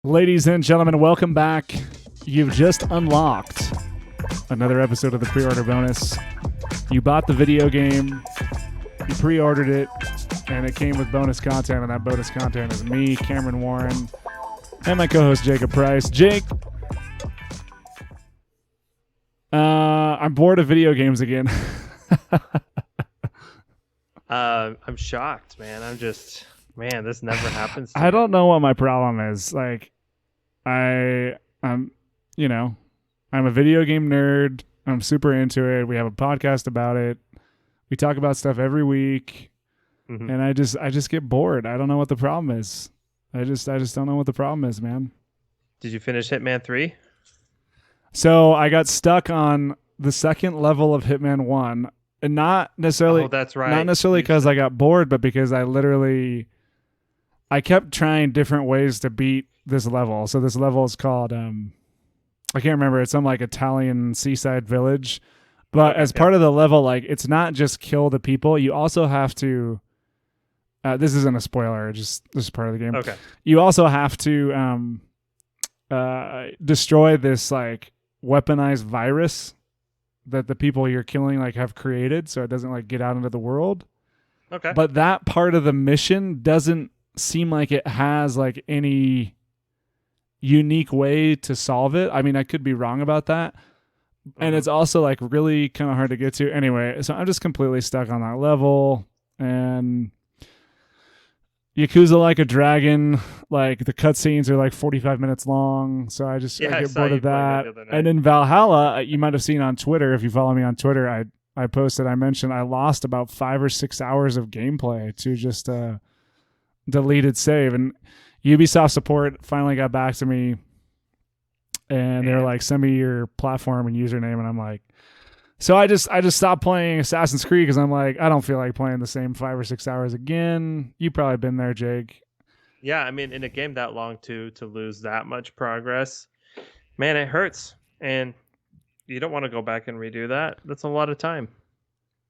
Ladies and gentlemen, welcome back. You've just unlocked another episode of the pre-order bonus. You bought the video game, you pre-ordered it, and it came with bonus content, and that bonus content is me, Cameron Warren, and my co-host Jacob Price. Jake, I'm bored of video games again. I'm shocked, man. This never happens to I me. don't know what my problem is. Like, I'm a video game nerd. I'm super into it. We have a podcast about it. We talk about stuff every week, and I just get bored. I don't know what the problem is. I just don't know what the problem is, man. Did you finish Hitman 3? So I got stuck on the second level of Hitman 1, and not necessarily. Oh, that's right. Not necessarily because I got bored, but because I kept trying different ways to beat this level. So this level is called I can't remember. It's some like Italian seaside village. But as part of the level, like, it's not just kill the people. You also have to this isn't a spoiler, this is part of the game. Okay. You also have to destroy this like weaponized virus that the people you're killing like have created, so it doesn't like get out into the world. Okay. But that part of the mission doesn't seem like it has like any unique way to solve it. I mean, I could be wrong about that. And it's also like really kind of hard to get to. Anyway, so I'm just completely stuck on that level. And Yakuza Like a Dragon, like the cutscenes are like 45 minutes long. So I get bored of that. And in Valhalla, you might have seen on Twitter, if you follow me on Twitter, I posted, I mentioned I lost about 5 or 6 hours of gameplay to just deleted save. And Ubisoft support finally got back to me, and they're like, send me your platform and username. And I'm like, so I just stopped playing Assassin's Creed because I'm like, I don't feel like playing the same 5 or 6 hours again. You've probably been there, Jake. Yeah, I mean, in a game that long to lose that much progress, man, it hurts. And you don't want to go back and redo that. That's a lot of time.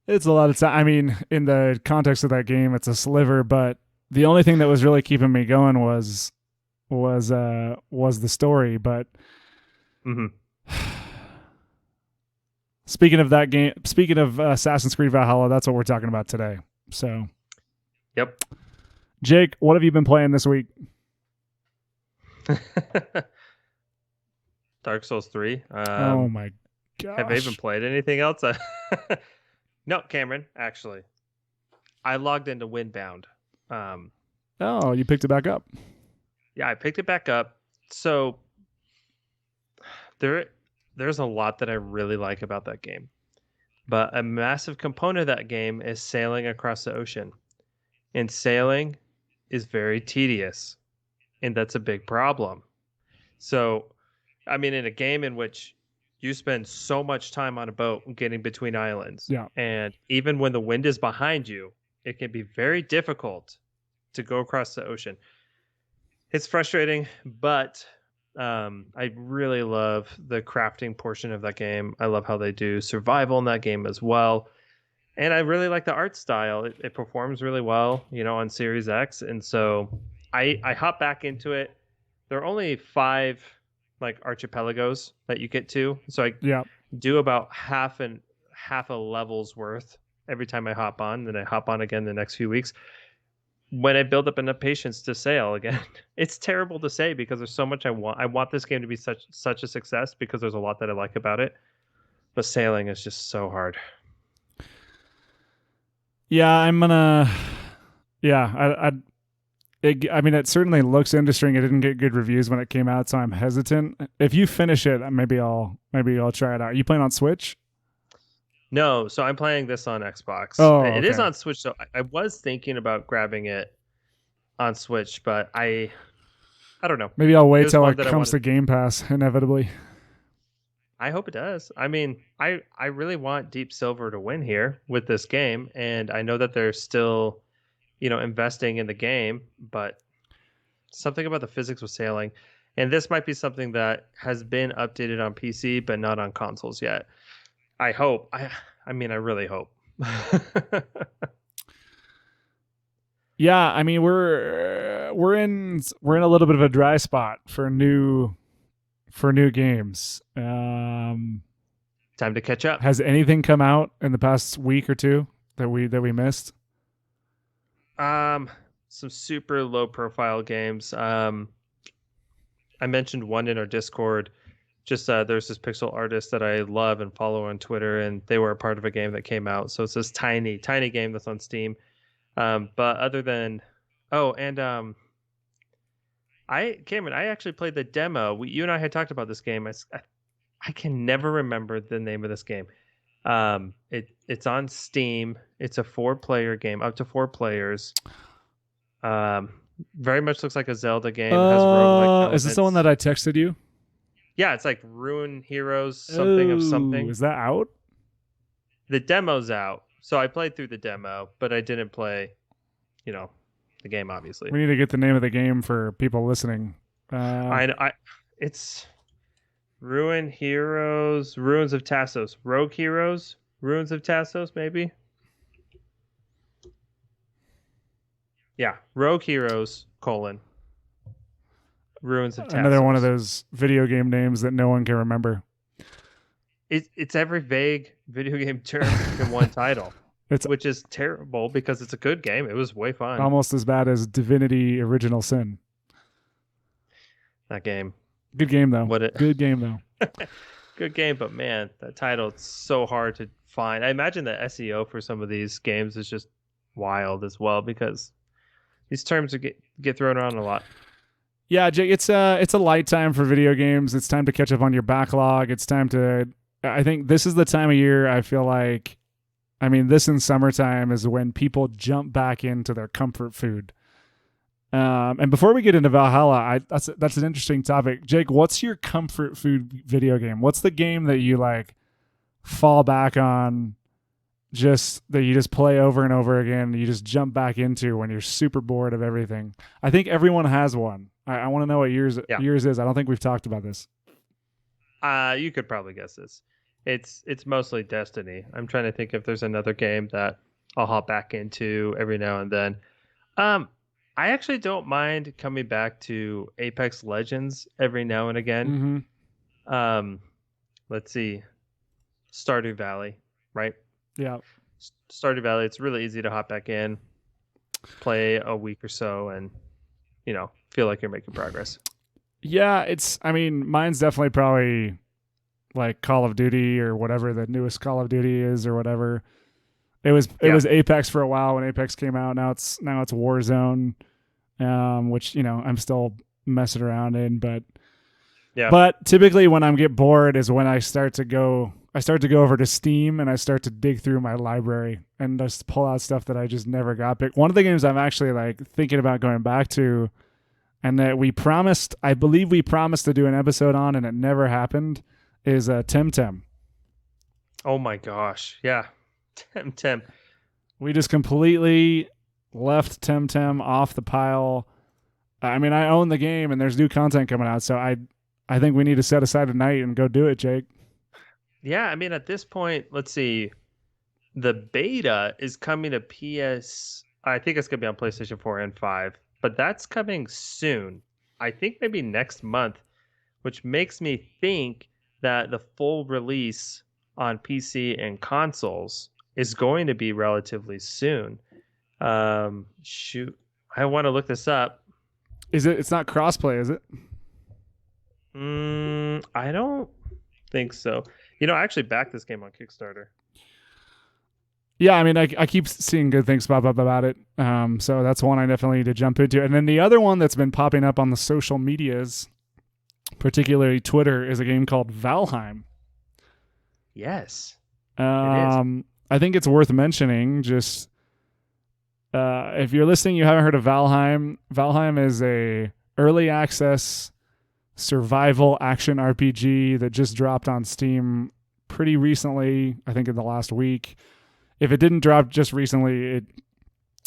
It's a lot of time. I mean, in the context of that game, it's a sliver, but the only thing that was really keeping me going was the story. But speaking of that game, speaking of Assassin's Creed Valhalla, that's what we're talking about today. So, yep. Jake, what have you been playing this week? Dark Souls 3. Oh my gosh. Have I even played anything else? No, Cameron, actually. I logged into Windbound. Oh, you picked it back up. Yeah, I picked it back up. So there's a lot that I really like about that game. But a massive component of that game is sailing across the ocean. And sailing is very tedious. And that's a big problem. So, I mean, in a game in which you spend so much time on a boat getting between islands. Yeah. And even when the wind is behind you, it can be very difficult to go across the ocean. It's frustrating, but I really love the crafting portion of that game. I love how they do survival in that game as well. And I really like the art style. It performs really well, on Series X. And so I hop back into it. There are only 5 like archipelagos that you get to. So I do about half a level's worth every time I hop on. Then I hop on again the next few weeks. When I build up enough patience to sail again. It's terrible to say because there's so much I want. I want this game to be such a success because there's a lot that I like about it. But sailing is just so hard. Yeah, I'm gonna. Yeah, I mean, it certainly looks interesting. It didn't get good reviews when it came out, so I'm hesitant. If you finish it, maybe I'll try it out. Are you playing on Switch? No, so I'm playing this on Xbox. Oh, It is on Switch, so I was thinking about grabbing it on Switch, but I don't know. Maybe I'll wait till it comes to Game Pass, inevitably. I hope it does. I mean, I really want Deep Silver to win here with this game, and I know that they're still, investing in the game, but something about the physics of sailing, and this might be something that has been updated on PC, but not on consoles yet. I hope. I mean, I really hope. Yeah, I mean we're in a little bit of a dry spot for new games. Time to catch up. Has anything come out in the past week or two that we missed? Some super low profile games. I mentioned one in our Discord. Just there's this pixel artist that I love and follow on Twitter, and they were a part of a game that came out. So it's this tiny game that's on Steam. But other than, Cameron, I actually played the demo. You and I had talked about this game. I can never remember the name of this game. It's on Steam. It's a 4-player game, up to 4 players. Very much looks like a Zelda game. It has roguelike is this the one that I texted you? Yeah, it's like Ruin Heroes something of something. Is that out? The demo's out. So I played through the demo, but I didn't play, the game, obviously. We need to get the name of the game for people listening. It's Ruin Heroes, Ruins of Tassos, Rogue Heroes, Ruins of Tassos, maybe? Yeah, Rogue Heroes, Ruins of Tassos. Another one of those video game names that no one can remember. It's every vague video game term in one title, which is terrible because it's a good game. It was way fun. Almost as bad as Divinity Original Sin. That game. Good game, though. Good game, though. Good game, but man, that title, it's so hard to find. I imagine the SEO for some of these games is just wild as well because these terms get thrown around a lot. Yeah, Jake, it's a light time for video games. It's time to catch up on your backlog. It's time to... I think this is the time of year I feel like... I mean, this in summertime is when people jump back into their comfort food. And before we get into Valhalla, that's an interesting topic. Jake, what's your comfort food video game? What's the game that you like fall back on, that you just play over and over again, you just jump back into when you're super bored of everything? I think everyone has one. I want to know what yours is. I don't think we've talked about this. You could probably guess this. It's mostly Destiny. I'm trying to think if there's another game that I'll hop back into every now and then. I actually don't mind coming back to Apex Legends every now and again. Mm-hmm. Let's see. Stardew Valley, right? Yeah. Stardew Valley, it's really easy to hop back in, play a week or so, and, feel like you're making progress. Yeah, mine's definitely probably like Call of Duty or whatever the newest Call of Duty is or whatever. It was Apex for a while when Apex came out. Now it's Warzone, which I'm still messing around in, but typically when I get bored is when I start to go over to Steam and I start to dig through my library and just pull out stuff that I just never got picked. One of the games I'm actually like thinking about going back to, and that I believe we promised to do an episode on, and it never happened, is Temtem. Oh my gosh. Yeah. Temtem. We just completely left Temtem off the pile. I mean, I own the game and there's new content coming out, so I think we need to set aside a night and go do it, Jake. Yeah, I mean, at this point, let's see. The beta is coming to PS... I think it's going to be on PlayStation 4 and 5, but that's coming soon. I think maybe next month, which makes me think that the full release on PC and consoles is going to be relatively soon. Shoot. I want to look this up. It's not crossplay, is it? I don't think so. I actually backed this game on Kickstarter. Yeah, I mean, I keep seeing good things pop up about it. So that's one I definitely need to jump into. And then the other one that's been popping up on the social medias, particularly Twitter, is a game called Valheim. Yes. I think it's worth mentioning. Just if you're listening, you haven't heard of Valheim. Valheim is a early access survival action RPG that just dropped on Steam pretty recently. I think in the last week. If it didn't drop just recently,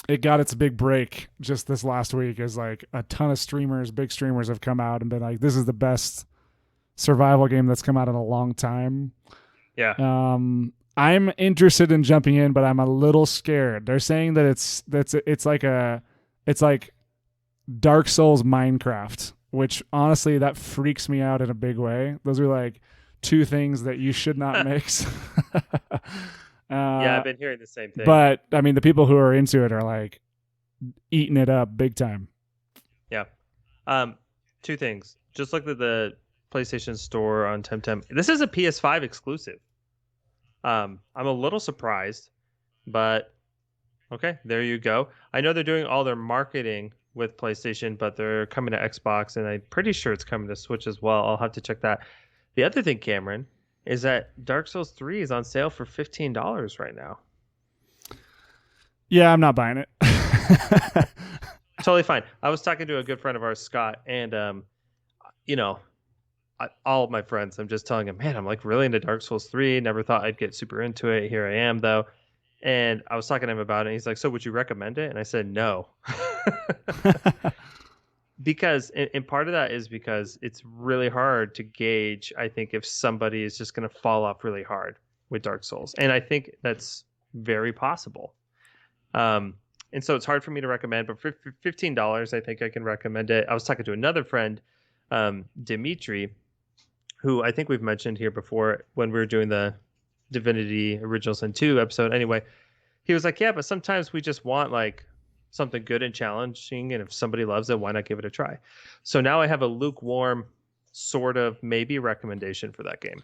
it got its big break just this last week. As like a ton of big streamers have come out and been like, "This is the best survival game that's come out in a long time." Yeah. I'm interested in jumping in, but I'm a little scared. They're saying that it's like it's like Dark Souls Minecraft, which honestly that freaks me out in a big way. Those are like two things that you should not mix. Yeah, I've been hearing the same thing. But I mean, the people who are into it are like eating it up big time. Yeah. Two things. Just look at the PlayStation Store on Temtem. This is a PS5 exclusive. I'm a little surprised, but okay, there you go. I know they're doing all their marketing with PlayStation, but they're coming to Xbox, and I'm pretty sure it's coming to Switch as well. I'll have to check that. The other thing, Cameron, is that Dark Souls 3 is on sale for $15 right now. Yeah, I'm not buying it. Totally fine. I was talking to a good friend of ours, Scott, and all of my friends, I'm just telling him, man, I'm like really into Dark Souls 3. Never thought I'd get super into it. Here I am, though. And I was talking to him about it. And he's like, so would you recommend it? And I said, no. Because, and part of that is because it's really hard to gauge, I think, if somebody is just going to fall off really hard with Dark Souls. And I think that's very possible. And so it's hard for me to recommend, but for $15, I think I can recommend it. I was talking to another friend, Dimitri, who I think we've mentioned here before when we were doing the Divinity Original Sin 2 episode. Anyway, he was like, yeah, but sometimes we just want like something good and challenging, and if somebody loves it, why not give it a try? So now I have a lukewarm sort of maybe recommendation for that game.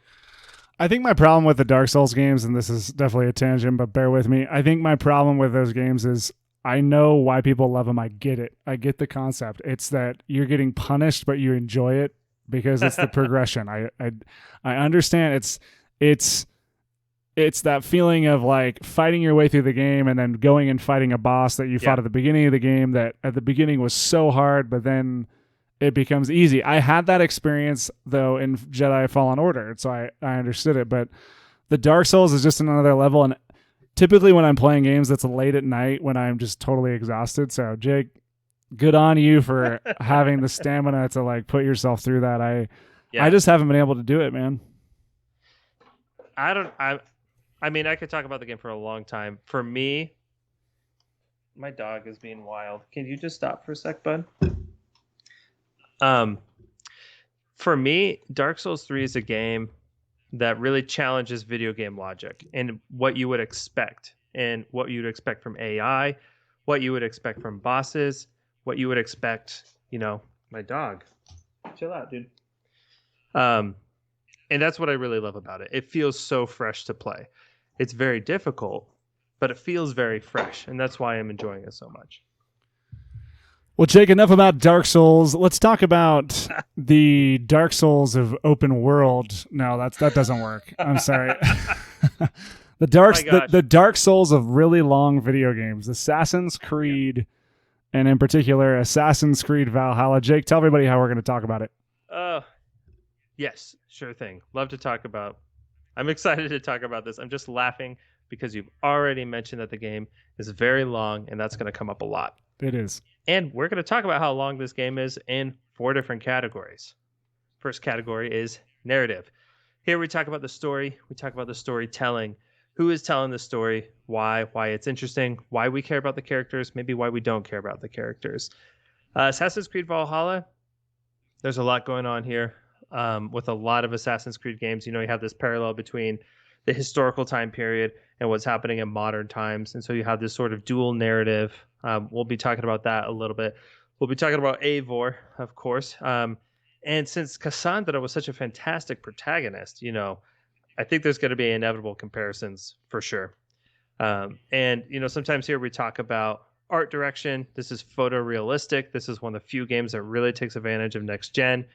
I think my problem with the Dark Souls games, and this is definitely a tangent, but bear with me. I think my problem with those games is I know why people love them. I get it. I get the concept. It's that you're getting punished, but you enjoy it because it's the progression. I understand. It's that feeling of like fighting your way through the game and then going and fighting a boss that you fought at the beginning of the game that at the beginning was so hard, but then it becomes easy. I had that experience though in Jedi Fallen Order, so I understood it. But the Dark Souls is just another level, and typically when I'm playing games, that's late at night when I'm just totally exhausted. So Jake, good on you for having the stamina to like put yourself through that. I just haven't been able to do it, man. I mean, I could talk about the game for a long time. For me, my dog is being wild. Can you just stop for a sec, bud? For me, Dark Souls 3 is a game that really challenges video game logic and what you would expect, and what you would expect from AI, what you would expect from bosses, what you would expect, my dog. Chill out, dude. And that's what I really love about it. It feels so fresh to play. It's very difficult, but it feels very fresh, and that's why I'm enjoying it so much. Well, Jake, enough about Dark Souls. Let's talk about the Dark Souls of open world. No, that doesn't work. I'm sorry. The Dark Souls of really long video games, Assassins Creed, and in particular, Assassin's Creed Valhalla. Jake, tell everybody how we're going to talk about it. Yes, sure thing. Love to talk about. I'm excited to talk about this. I'm just laughing because you've already mentioned that the game is very long, and that's going to come up a lot. It is. And we're going to talk about how long this game is in 4 different categories. First category is narrative. Here we talk about the story. We talk about the storytelling. Who is telling the story? Why it's interesting? Why we care about the characters? Maybe why we don't care about the characters. Assassin's Creed Valhalla. There's a lot going on here. With a lot of Assassin's Creed games, you have this parallel between the historical time period and what's happening in modern times. And so you have this sort of dual narrative. We'll be talking about that a little bit. We'll be talking about Eivor, of course. And since Cassandra was such a fantastic protagonist, I think there's going to be inevitable comparisons for sure. And sometimes here we talk about art direction. This is photorealistic. This is one of the few games that really takes advantage of next gen.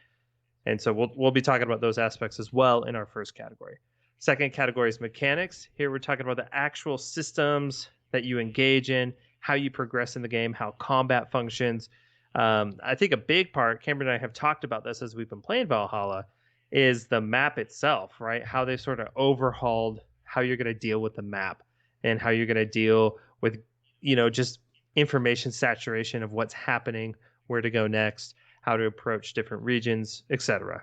And so we'll be talking about those aspects as well in our first category. Second category is mechanics. Here we're talking about the actual systems that you engage in, how you progress in the game, how combat functions. I think a big part, Cameron and I have talked about this as we've been playing Valhalla, is the map itself, right? How they sort of overhauled how you're going to deal with the map and how you're going to deal with, just information saturation of what's happening, where to go next, how to approach different regions, etc.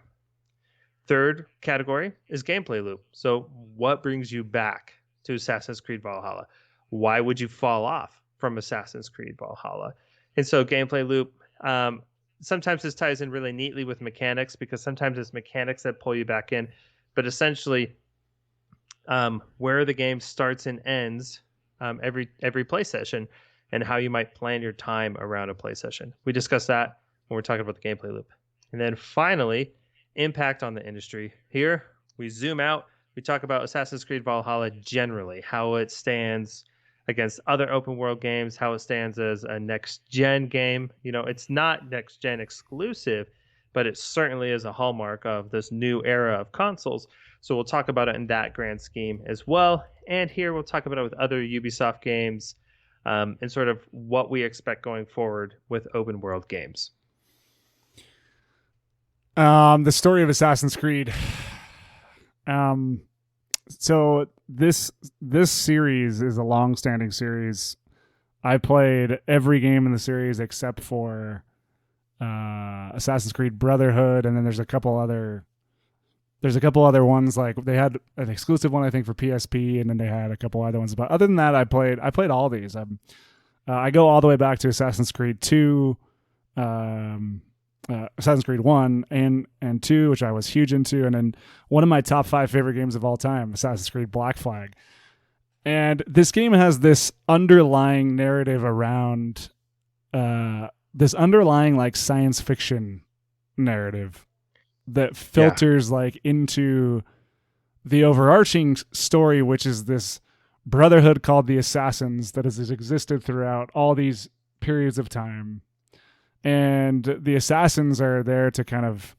Third category is gameplay loop. So what brings you back to Assassin's Creed Valhalla? Why would you fall off from Assassin's Creed Valhalla? And so gameplay loop, sometimes this ties in really neatly with mechanics, because sometimes it's mechanics that pull you back in. But essentially, where the game starts and ends every play session, and how you might plan your time around a play session. We discuss that when we're talking about the gameplay loop. And then finally, impact on the industry. Here, we zoom out. We talk about Assassin's Creed Valhalla generally, how it stands against other open world games, how it stands as a next-gen game. You know, it's not next-gen exclusive, but it certainly is a hallmark of this new era of consoles. So we'll talk about it in that grand scheme as well. And here we'll talk about it with other Ubisoft games, and sort of what we expect going forward with open world games. The story of Assassin's Creed. So this series is a long-standing series. I played every game in the series except for Assassin's Creed Brotherhood, and then there's a couple other ones. Like they had an exclusive one, I think, for PSP, and then they had a couple other ones. But other than that, I played all these. I go all the way back to Assassin's Creed 2, Assassin's Creed 1 and 2, which I was huge into, and then one of my top 5 favorite games of all time, Assassin's Creed Black Flag. And this game has this underlying narrative around this underlying like science fiction narrative that filters like into the overarching story, which is this brotherhood called the Assassins that has existed throughout all these periods of time. And the Assassins are there to kind of,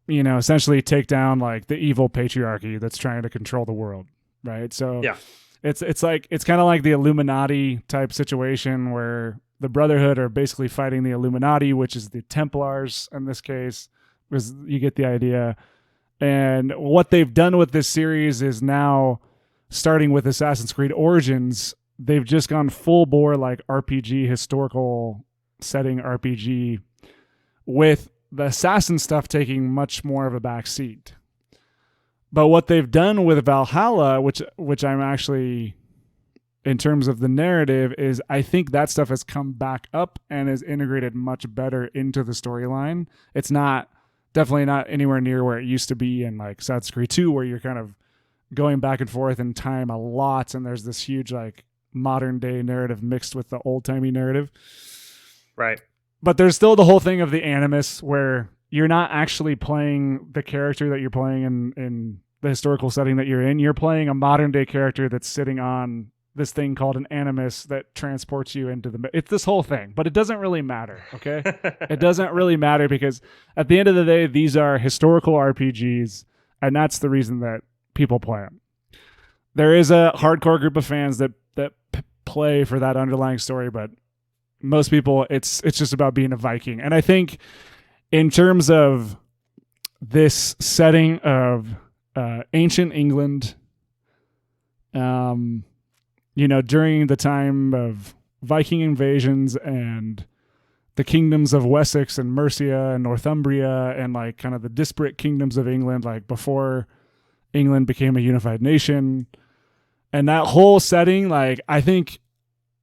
you know, essentially take down like the evil patriarchy that's trying to control the world, right? So it's kind of like the Illuminati type situation where the Brotherhood are basically fighting the Illuminati, which is the Templars in this case, because you get the idea. And what they've done with this series is now, starting with Assassin's Creed Origins, they've just gone full bore like RPG, historical setting RPG, with the assassin stuff taking much more of a back seat. But what they've done with Valhalla, which I'm actually, in terms of the narrative, is I think that stuff has come back up and is integrated much better into the storyline. It's definitely not anywhere near where it used to be in like Assassin's Creed 2, where you're kind of going back and forth in time a lot, and there's this huge like modern day narrative mixed with the old timey narrative. Right. But there's still the whole thing of the animus, where you're not actually playing the character that you're playing in the historical setting that you're in. You're playing a modern day character that's sitting on this thing called an animus that transports you into it's this whole thing, but it doesn't really matter. Okay. It doesn't really matter, because at the end of the day, these are historical RPGs, and that's the reason that people play them. There is a hardcore group of fans that play for that underlying story, but most people, it's just about being a Viking. And I think in terms of this setting of ancient England, you know, during the time of Viking invasions and the kingdoms of Wessex and Mercia and Northumbria, and like kind of the disparate kingdoms of England, like before England became a unified nation, and that whole setting, like I think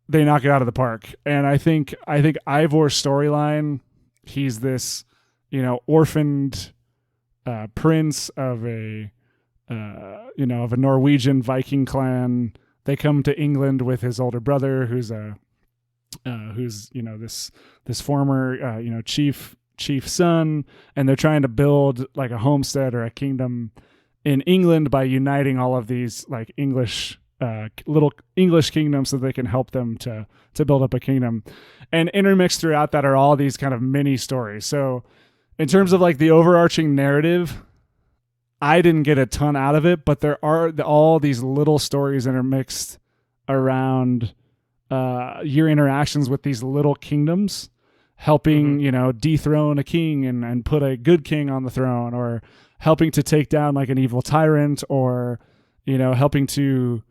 they knock it out of the park. And I think Ivor's storyline, he's this, you know, orphaned prince of a Norwegian Viking clan. They come to England with his older brother, who's this former chief son, and they're trying to build like a homestead or a kingdom in England by uniting all of these like little English kingdoms so they can help them to build up a kingdom. And intermixed throughout that are all these kind of mini stories. So in terms of like the overarching narrative, I didn't get a ton out of it, but there are all these little stories intermixed around your interactions with these little kingdoms, helping, dethrone a king and put a good king on the throne, or helping to take down like an evil tyrant, or, helping to,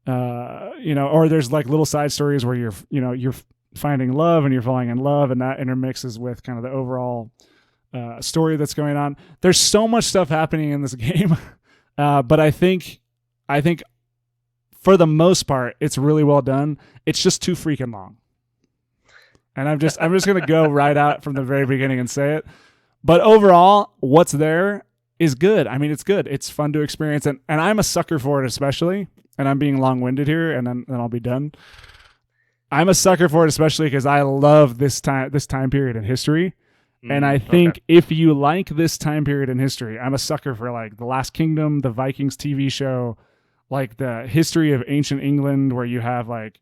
or there's like little side stories where you're finding love and you're falling in love, and that intermixes with kind of the overall story that's going on. There's so much stuff happening in this game, but I think for the most part, it's really well done. It's just too freaking long. And I'm just going to go right out from the very beginning and say it. But overall, what's there is good. I mean, it's good. It's fun to experience. And I'm a sucker for it, especially. And I'm being long-winded here, and then I'll be done. I'm a sucker for it, especially because I love this time period in history. And I think if you like this time period in history, I'm a sucker for like The Last Kingdom, the Vikings TV show, like the history of ancient England, where you have like,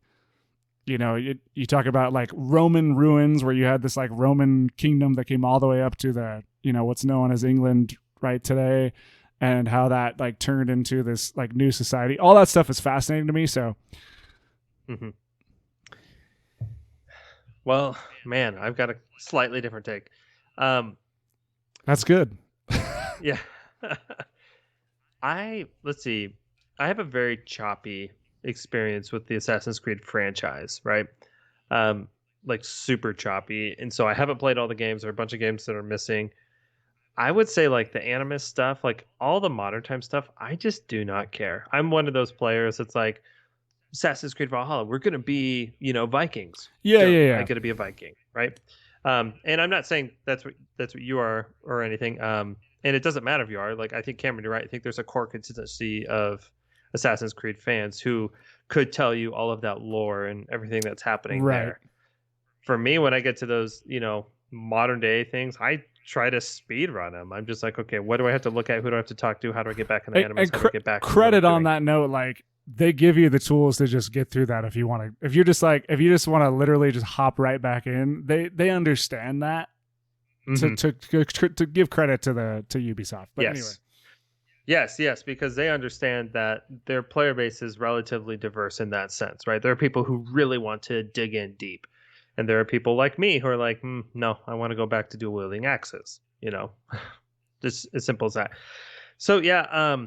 you know, you talk about like Roman ruins, where you had this like Roman kingdom that came all the way up to the, you know, what's known as England right today, and how that like turned into this like new society. All that stuff is fascinating to me. So. Mm-hmm. Well, man, I've got a slightly different take. That's good. Yeah. Let's see. I have a very choppy experience with the Assassin's Creed franchise, right? Like super choppy. And so I haven't played all the games. There are a bunch of games that are missing. I would say like the Animus stuff, like all the modern time stuff, I just do not care. I'm one of those players that's like, Assassin's Creed Valhalla, we're going to be, you know, Vikings. Yeah. I'm going to be a Viking, right? And I'm not saying that's what you are or anything. And it doesn't matter if you are. Like, I think, Cameron, you're right. I think there's a core consistency of Assassin's Creed fans who could tell you all of that lore and everything that's happening there. For me, when I get to those, you know, modern day things, I try to speed run them. I'm just like, okay, what do I have to look at? Who do I have to talk to? How do I get back in the Animus? How do I get back? Credit on that note, like, they give you the tools to just get through that if you want to. If you just want to literally just hop right back in, they understand that. Mm-hmm. To give credit to Ubisoft. But anyway. Yes, because they understand that their player base is relatively diverse in that sense, right? There are people who really want to dig in deep, and there are people like me who are like, no, I want to go back to dual wielding axes. You know, just as simple as that. So yeah,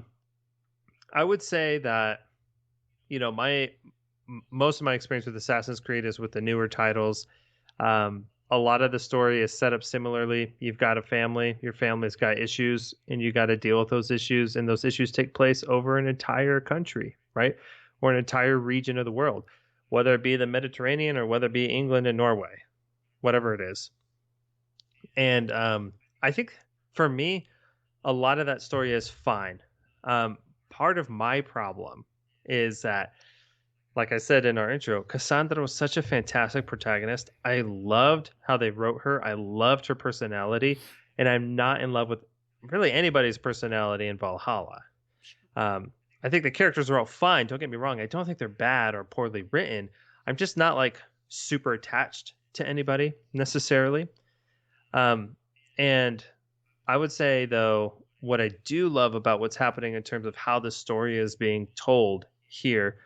I would say that, you know, most of my experience with Assassin's Creed is with the newer titles. A lot of the story is set up similarly. You've got a family, your family's got issues, and you got to deal with those issues. And those issues take place over an entire country, right? Or an entire region of the world, whether it be the Mediterranean or whether it be England and Norway, whatever it is. And I think for me, a lot of that story is fine. Part of my problem is that, like I said in our intro, Cassandra was such a fantastic protagonist. I loved how they wrote her. I loved her personality. And I'm not in love with really anybody's personality in Valhalla. I think the characters are all fine. Don't get me wrong. I don't think they're bad or poorly written. I'm just not like super attached to anybody necessarily. And I would say, though, what I do love about what's happening in terms of how the story is being told here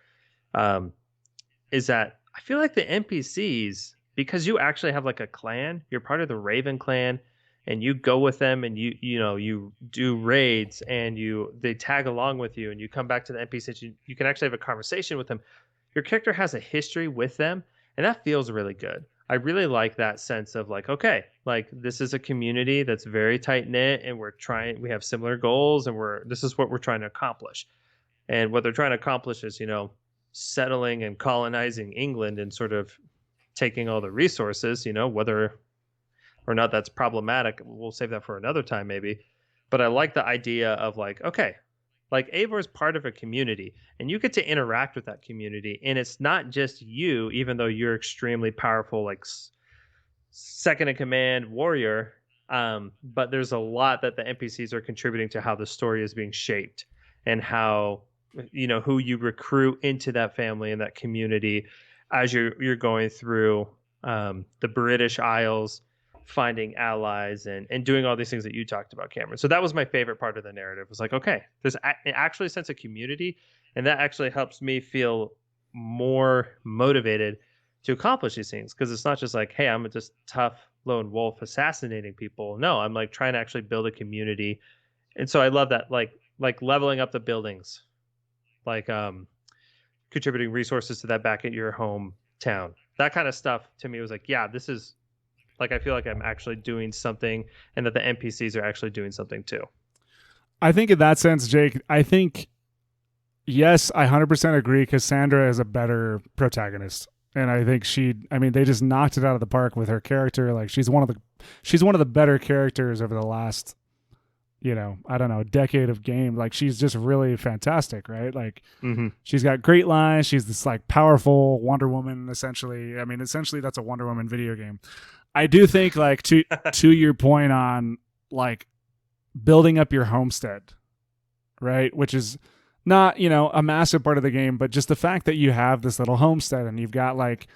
is that I feel like the NPCs, because you actually have like a clan, you're part of the Raven clan, and you go with them, and you do raids, and they tag along with you, and you come back to the NPCs. You can actually have a conversation with them. Your character has a history with them, and that feels really good. I really like that sense of like, okay, like this is a community that's very tight knit, and we have similar goals, and this is what we're trying to accomplish. And what they're trying to accomplish is, you know, settling and colonizing England and sort of taking all the resources, you know, whether or not that's problematic, we'll save that for another time maybe. But I like the idea of like, okay, like Eivor is part of a community, and you get to interact with that community, and it's not just you, even though you're extremely powerful, like second in command warrior. But there's a lot that the NPCs are contributing to how the story is being shaped, and how, you know, who you recruit into that family and that community as you're going through the British Isles, finding allies and doing all these things that you talked about, Cameron. So that was my favorite part of the narrative. It was like, okay, there's actually a sense of community, and that actually helps me feel more motivated to accomplish these things, because it's not just like, hey, I'm just tough lone wolf assassinating people. No, I'm like trying to actually build a community. And so I love that, like leveling up the buildings, like contributing resources to that back at your hometown. That kind of stuff to me was like, yeah, this is like, I feel like I'm actually doing something, and that the NPCs are actually doing something too. I think in that sense, Jake, I think, yes, I 100% agree. Cassandra is a better protagonist And I think they just knocked it out of the park with her character. Like she's one of the better characters over the last, I don't know, decade of game. Like she's just really fantastic, right? Like she's got great lines. She's this like powerful Wonder Woman, essentially. I mean, essentially that's a Wonder Woman video game. I do think like to your point on like building up your homestead, right? Which is not, a massive part of the game, but just the fact that you have this little homestead and you've got like,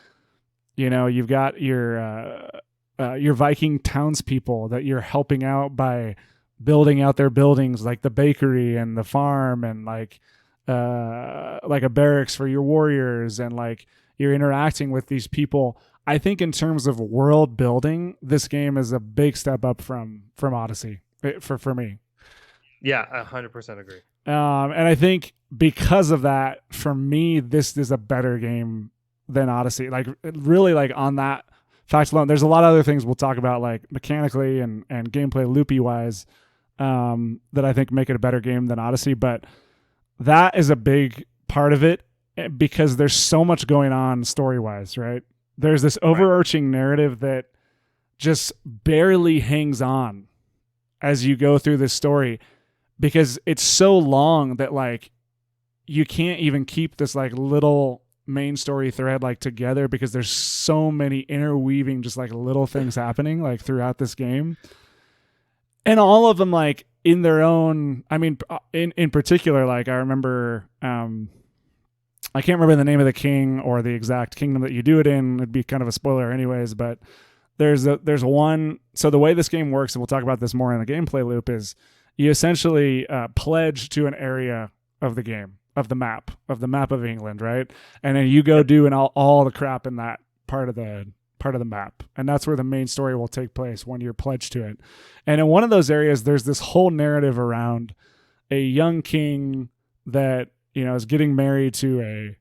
you've got your Viking townspeople that you're helping out by building out their buildings, like the bakery and the farm, and like a barracks for your warriors, and like you're interacting with these people. I think in terms of world building, this game is a big step up from Odyssey for me. Yeah, 100% agree. And I think because of that, for me, this is a better game than Odyssey. Like really, like on that fact alone, there's a lot of other things we'll talk about, like mechanically and gameplay loopy wise, that I think make it a better game than Odyssey. But that is a big part of it because there's so much going on story wise, right? There's this overarching narrative that just barely hangs on as you go through this story, because it's so long that like you can't even keep this like little main story thread like together, because there's so many interweaving just like little things happening like throughout this game, and all of them like in their own, I mean, in particular, like I remember, I can't remember the name of the king or the exact kingdom that you do it in. It'd be kind of a spoiler anyways, but there's one. So the way this game works, and we'll talk about this more in the gameplay loop, is you essentially pledge to an area of the game, of the map of England, right? And then you go do all the crap in that part of the map, and that's where the main story will take place when you're pledged to it. And in one of those areas, there's this whole narrative around a young king that is getting married to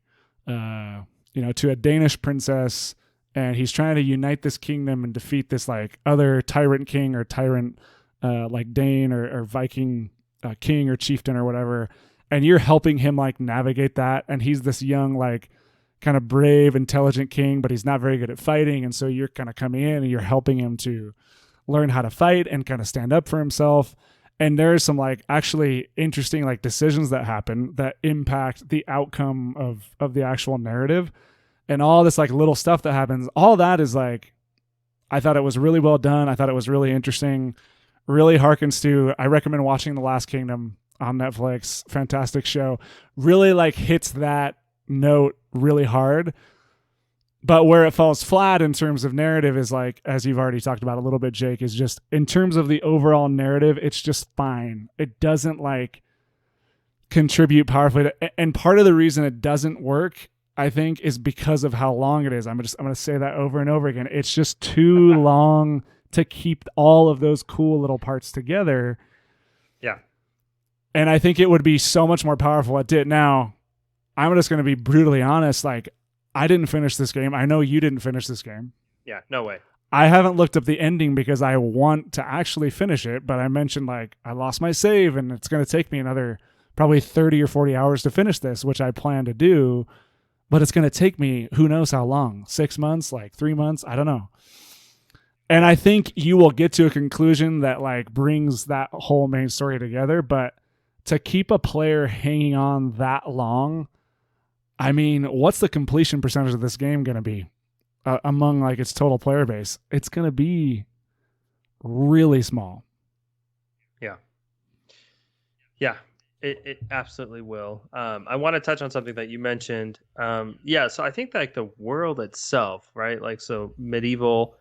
a Danish princess, and he's trying to unite this kingdom and defeat this like other tyrant king or tyrant like Dane or Viking king or chieftain or whatever, and you're helping him like navigate that. And he's this young, like kind of brave, intelligent king, but he's not very good at fighting, and so you're kind of coming in and you're helping him to learn how to fight and kind of stand up for himself. And there's some like actually interesting like decisions that happen that impact the outcome of the actual narrative, and all this like little stuff that happens. All that is like, I thought it was really well done. I thought it was really interesting. Really harkens to, I recommend watching The Last Kingdom on Netflix. Fantastic show. Really like hits that note really hard. But where it falls flat in terms of narrative is like, as you've already talked about a little bit, Jake, is just in terms of the overall narrative, it's just fine. It doesn't like contribute powerfully to, and part of the reason it doesn't work, I think, is because of how long it is. I'm going to say that over and over again. It's just too long to keep all of those cool little parts together. Yeah. And I think it would be so much more powerful at it. Now, I'm just going to be brutally honest. Like, I didn't finish this game. I know you didn't finish this game. Yeah, no way. I haven't looked up the ending because I want to actually finish it, but I mentioned like I lost my save and it's going to take me another probably 30 or 40 hours to finish this, which I plan to do, but it's going to take me who knows how long, 6 months, like 3 months. I don't know. And I think you will get to a conclusion that like brings that whole main story together, but to keep a player hanging on that long, I mean, what's the completion percentage of this game going to be among like its total player base? It's going to be really small. Yeah. Yeah, it absolutely will. I want to touch on something that you mentioned. So I think like the world itself, right? Like, so medieval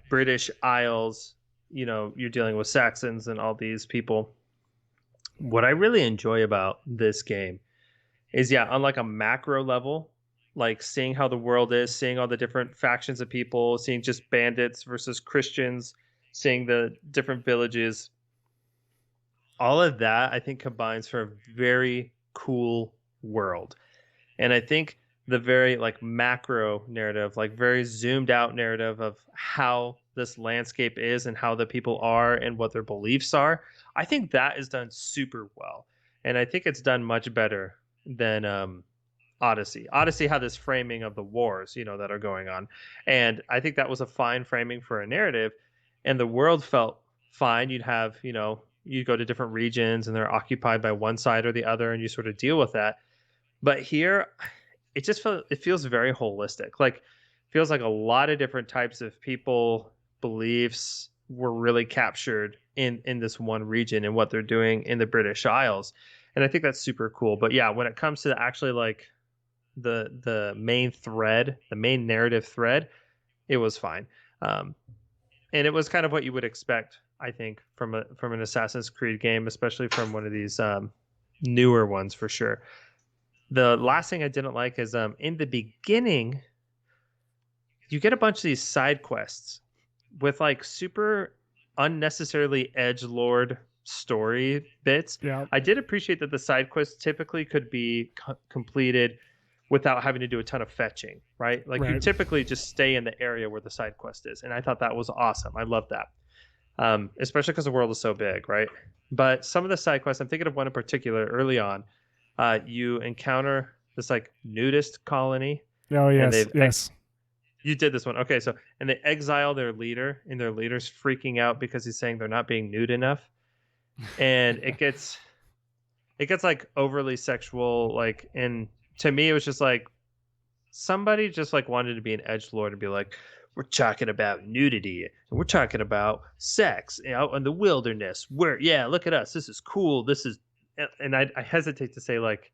British Isles, you're dealing with Saxons and all these people. What I really enjoy about this game is, on like a macro level, like seeing how the world is, seeing all the different factions of people, seeing just bandits versus Christians, seeing the different villages, all of that I think combines for a very cool world. And I think the very like macro narrative, like very zoomed out narrative of how this landscape is and how the people are and what their beliefs are, I think that is done super well. And I think it's done much better than Odyssey. Odyssey had this framing of the wars, that are going on. And I think that was a fine framing for a narrative. And the world felt fine. You'd have, you go to different regions and they're occupied by one side or the other, and you sort of deal with that. But here, it feels very holistic. Like, feels like a lot of different types of people, beliefs were really captured in this one region and what they're doing in the British Isles. And I think that's super cool. But yeah, when it comes to actually like the main thread, the main narrative thread, it was fine. And it was kind of what you would expect, I think, from an Assassin's Creed game, especially from one of these newer ones for sure. The last thing I didn't like is in the beginning, you get a bunch of these side quests with like super unnecessarily edgelord story bits. Yeah. I did appreciate that the side quests typically could be completed without having to do a ton of fetching, right? Like you typically just stay in the area where the side quest is. And I thought that was awesome. I love that. Especially because the world is so big, right? But some of the side quests, I'm thinking of one in particular early on. You encounter this like nudist colony. Oh, yes. Yes. You did this one. Okay. So, and they exile their leader, and their leader's freaking out because he's saying they're not being nude enough. And it gets like overly sexual. Like, and to me, it was just like somebody just like wanted to be an edgelord and be like, we're talking about nudity and we're talking about sex out in the wilderness. Look at us. This is cool. This is, and I hesitate to say like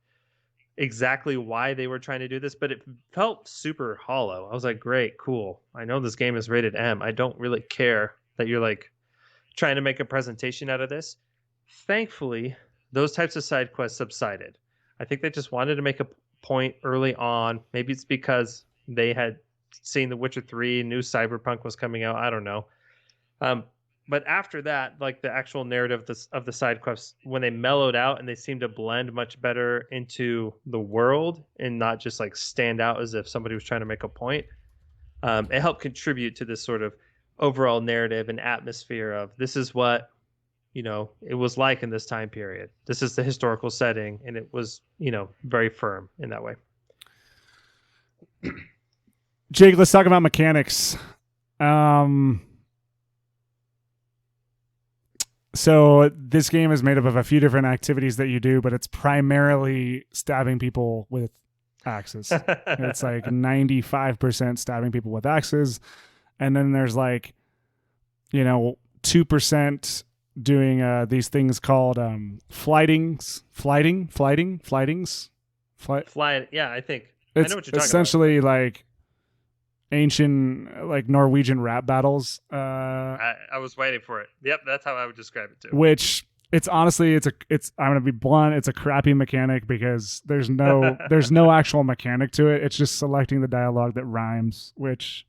exactly why they were trying to do this, but it felt super hollow. I was like, great, cool. I know this game is rated M. I don't really care that you're like trying to make a presentation out of this. Thankfully, those types of side quests subsided. I think they just wanted to make a point early on. Maybe it's because they had seen The Witcher 3, new Cyberpunk was coming out. I don't know. But after that, like the actual narrative of the side quests, when they mellowed out and they seemed to blend much better into the world and not just like stand out as if somebody was trying to make a point, it helped contribute to this sort of overall narrative and atmosphere of this is what, it was like in this time period. This is the historical setting, and it was, very firm in that way. Jake, let's talk about mechanics. So this game is made up of a few different activities that you do, but it's primarily stabbing people with axes. It's like 95% stabbing people with axes. And then there's like, 2% doing these things called flightings. Yeah, I think. It's I know what you're talking essentially about. Like ancient like Norwegian rap battles. I was waiting for it. Yep, that's how I would describe it too. Which it's honestly I'm gonna be blunt, it's a crappy mechanic because there's no actual mechanic to it. It's just selecting the dialogue that rhymes, which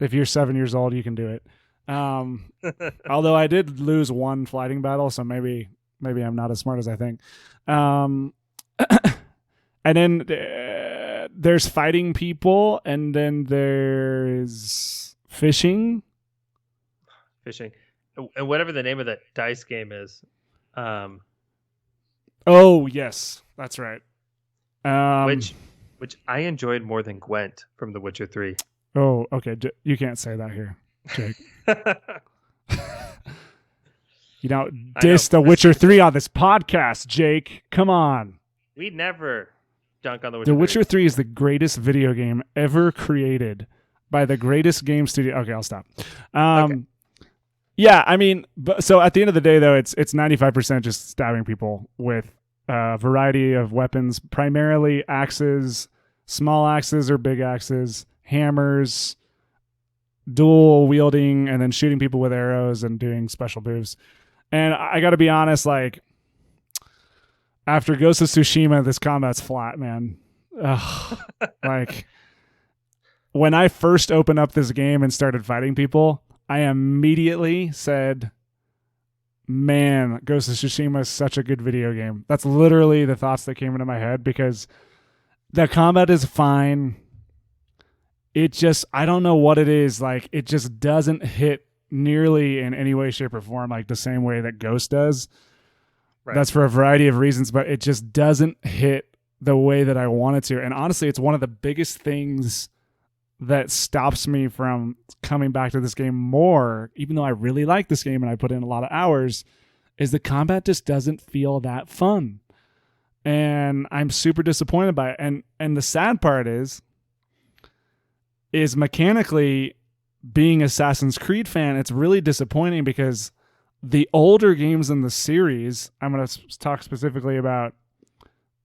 if you're 7 years old you can do it. Although I did lose one fighting battle, so maybe I'm not as smart as I think. And then there's fighting people, and then there's fishing. And whatever the name of that dice game is. Oh, yes. That's right. Which I enjoyed more than Gwent from The Witcher 3. Oh, okay. You can't say that here, Jake. You don't diss The Witcher 3 on this podcast, Jake. Come on. We never dunk on The Witcher 3. The Witcher 3 is the greatest video game ever created by the greatest game studio. Okay, I'll stop. Okay. Yeah, I mean, so at the end of the day, though, it's 95% just stabbing people with a variety of weapons, primarily axes, small axes or big axes, hammers, dual wielding, and then shooting people with arrows and doing special moves. And I got to be honest, like, after Ghost of Tsushima, this combat's flat, man. Like, when I first opened up this game and started fighting people, I immediately said, man, Ghost of Tsushima is such a good video game. That's literally the thoughts that came into my head, because the combat is fine. It just, I don't know what it is. Like, it just doesn't hit nearly in any way, shape, or form like the same way that Ghost does. Right. That's for a variety of reasons, but it just doesn't hit the way that I wanted to. And honestly, it's one of the biggest things that stops me from coming back to this game more, even though I really like this game and I put in a lot of hours, is the combat just doesn't feel that fun. And I'm super disappointed by it. And the sad part is mechanically, being Assassin's Creed fan, it's really disappointing because the older games in the series, I'm going to talk specifically about